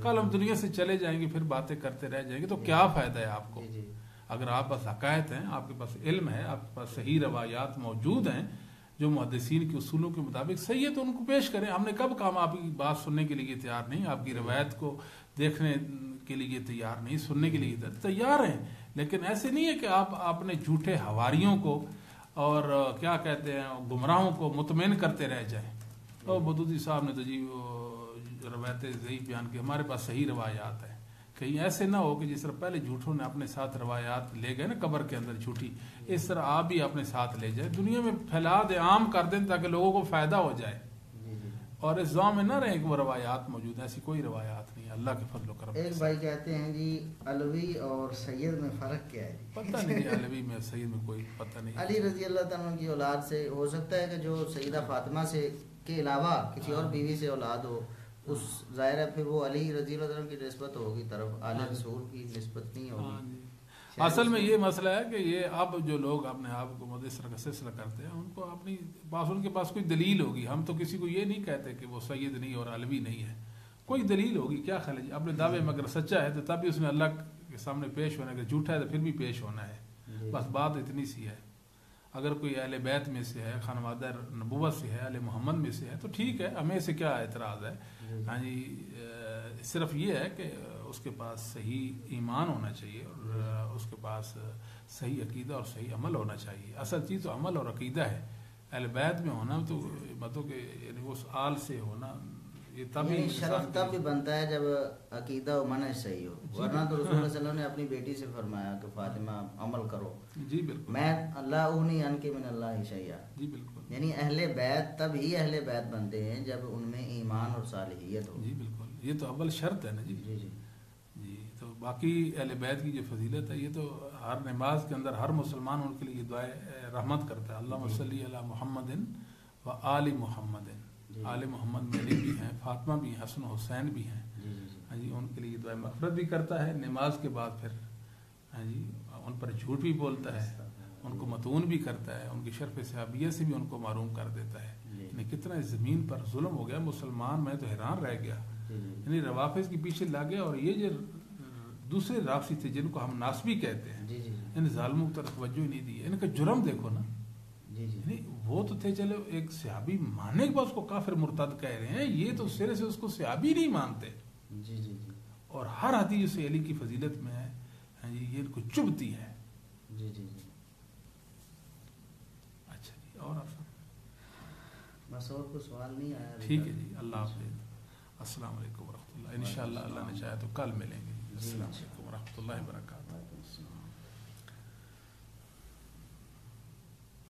کل ہم دنیا سے چلے جائیں گے, پھر باتیں کرتے رہ جائیں گے, تو کیا فائدہ ہے آپ کو؟ اگر آپ پاس حقائق ہیں, آپ کے پاس علم ہے, آپ کے پاس صحیح روایات موجود ہیں جو محدثین کے اصولوں کے مطابق صحیح ہے, تو ان کو پیش کریں. ہم نے کب کہا آپ کی بات سننے کے لیے تیار نہیں, آپ کی روایت کو دیکھنے کے لیے تیار نہیں, سننے کے لیے تیار ہیں, لیکن ایسے نہیں ہے کہ آپ اپنے جھوٹے حواریوں کو اور کیا کہتے ہیں گمراہوں کو مطمئن کرتے رہ جائیں. اور مودودی صاحب نے تو جی روایتیں ضعیف بیان کی, ہمارے پاس صحیح روایات ہیں. کہیں ایسے نہ ہو کہ جس طرح پہلے جھوٹوں نے اپنے ساتھ روایات لے گئے نا قبر کے اندر جھوٹی, اس طرح آپ بھی اپنے ساتھ لے جائیں, دنیا میں پھیلا دیں, عام کر دیں تاکہ لوگوں کو فائدہ ہو جائے. اور اس ضوء میں نہ رہیں کہ وہ روایات موجود ہیں, ایسی کوئی روایات نہیں, اللہ کے فضل و کرم. ایک بھائی کہتے ہیں جی علوی اور سید میں فرق کیا ہے؟ پتہ نہیں علوی میں سید میں کوئی پتہ نہیں. علی رضی اللہ تعالیٰ کی اولاد سے ہو سکتا ہے کہ جو سیدہ فاطمہ سے کے علاوہ کسی اور بیوی سے اولاد ہو, اس ظاہر ہے پھر وہ علی رضی اللہ عنہ کی نسبت ہوگی, طرف آل رسول کی نسبت نہیں ہوگی. اصل میں یہ مسئلہ ہے کہ یہ اب جو لوگ اپنے آپ کو مدثر کا سلسلہ کرتے ہیں, ان کو اپنی پاس ان کے پاس کوئی دلیل ہوگی. ہم تو کسی کو یہ نہیں کہتے کہ وہ سید نہیں اور علوی نہیں ہے, کوئی دلیل ہوگی. کیا خیال ہے جی, اپنے دعوے میں اگر سچا ہے تو تب بھی اس نے اللہ کے سامنے پیش ہونا ہے, اگر جھوٹا ہے تو پھر بھی پیش ہونا ہے. بس بات اتنی سی ہے. اگر کوئی اہل بیت میں سے ہے, خانوادہ نبوت سے ہے, اہل محمد میں سے ہے, تو ٹھیک ہے, ہمیں سے کیا اعتراض ہے. ہاں جی, صرف یہ ہے کہ اس کے پاس صحیح ایمان ہونا چاہیے اور اس کے پاس صحیح عقیدہ اور صحیح عمل ہونا چاہیے. اصل چیز تو عمل اور عقیدہ ہے. اہل بیت میں ہونا تو مطلب کہ یعنی اس آل سے ہونا, یہ تب یعنی شرف تب بھی بنتا ہے جب عقیدہ و منہج صحیح ہو. ورنہ تو رسول اللہ صلی اللہ علیہ وسلم نے اپنی بیٹی سے فرمایا کہ فاطمہ عمل کرو. جی بالکل, میں اللہ اغنی عنک من اللہ شیئا. جی بالکل. یعنی اہل بیت تب ہی اہل بیت بنتے ہیں جب ان میں ایمان اور صالحیت ہو. جی بالکل, یہ تو اول شرط ہے نا جی. جی جی جی, تو باقی اہل بیت کی جو فضیلت ہے, یہ تو ہر نماز کے اندر ہر مسلمان ان کے لیے دعائے رحمت کرتا ہے. اللہم صلی علی محمد و آل محمد. آل محمد میں علی بھی ہیں, فاطمہ بھی ہیں, حسن و حسین بھی ہیں. ہاں جی, ان کے لیے دعائے مغفرت بھی کرتا ہے نماز کے بعد. پھر ہاں جی, ان پر جھوٹ بھی بولتا ہے, ان کو متون بھی کرتا ہے, ان کی شرف صحابیہ سے بھی ان کو معروم کر دیتا ہے. یعنی کتنا اس زمین پر ظلم ہو گیا مسلمان, میں تو حیران رہ گیا. یعنی روافظ کے پیچھے لگ گیا, اور یہ جو دوسرے رافضی تھے جن کو ہم ناسبی کہتے ہیں, ان ظالموں کی طرف توجہ نہیں دی. ان کا جرم دیکھو نا. یعنی وہ تو تھے چلو ایک صحابی ماننے کے بعد اس کو کافر مرتد کہہ رہے ہیں, یہ تو سرے سے اس کو صحابی نہیں مانتے. اور ہر حدیث سے علی کی فضیلت میں ہے, یہ ان کو چبھتی ہے. اچھا جی, اور آپ بس اور کوئی سوال نہیں آیا. ٹھیک ہے جی, اللہ حافظ. السلام علیکم ورحمۃ اللہ. انشاءاللہ اللہ نے چاہا تو کل ملیں گے. السلام علیکم ورحمۃ اللہ وبرکاتہ.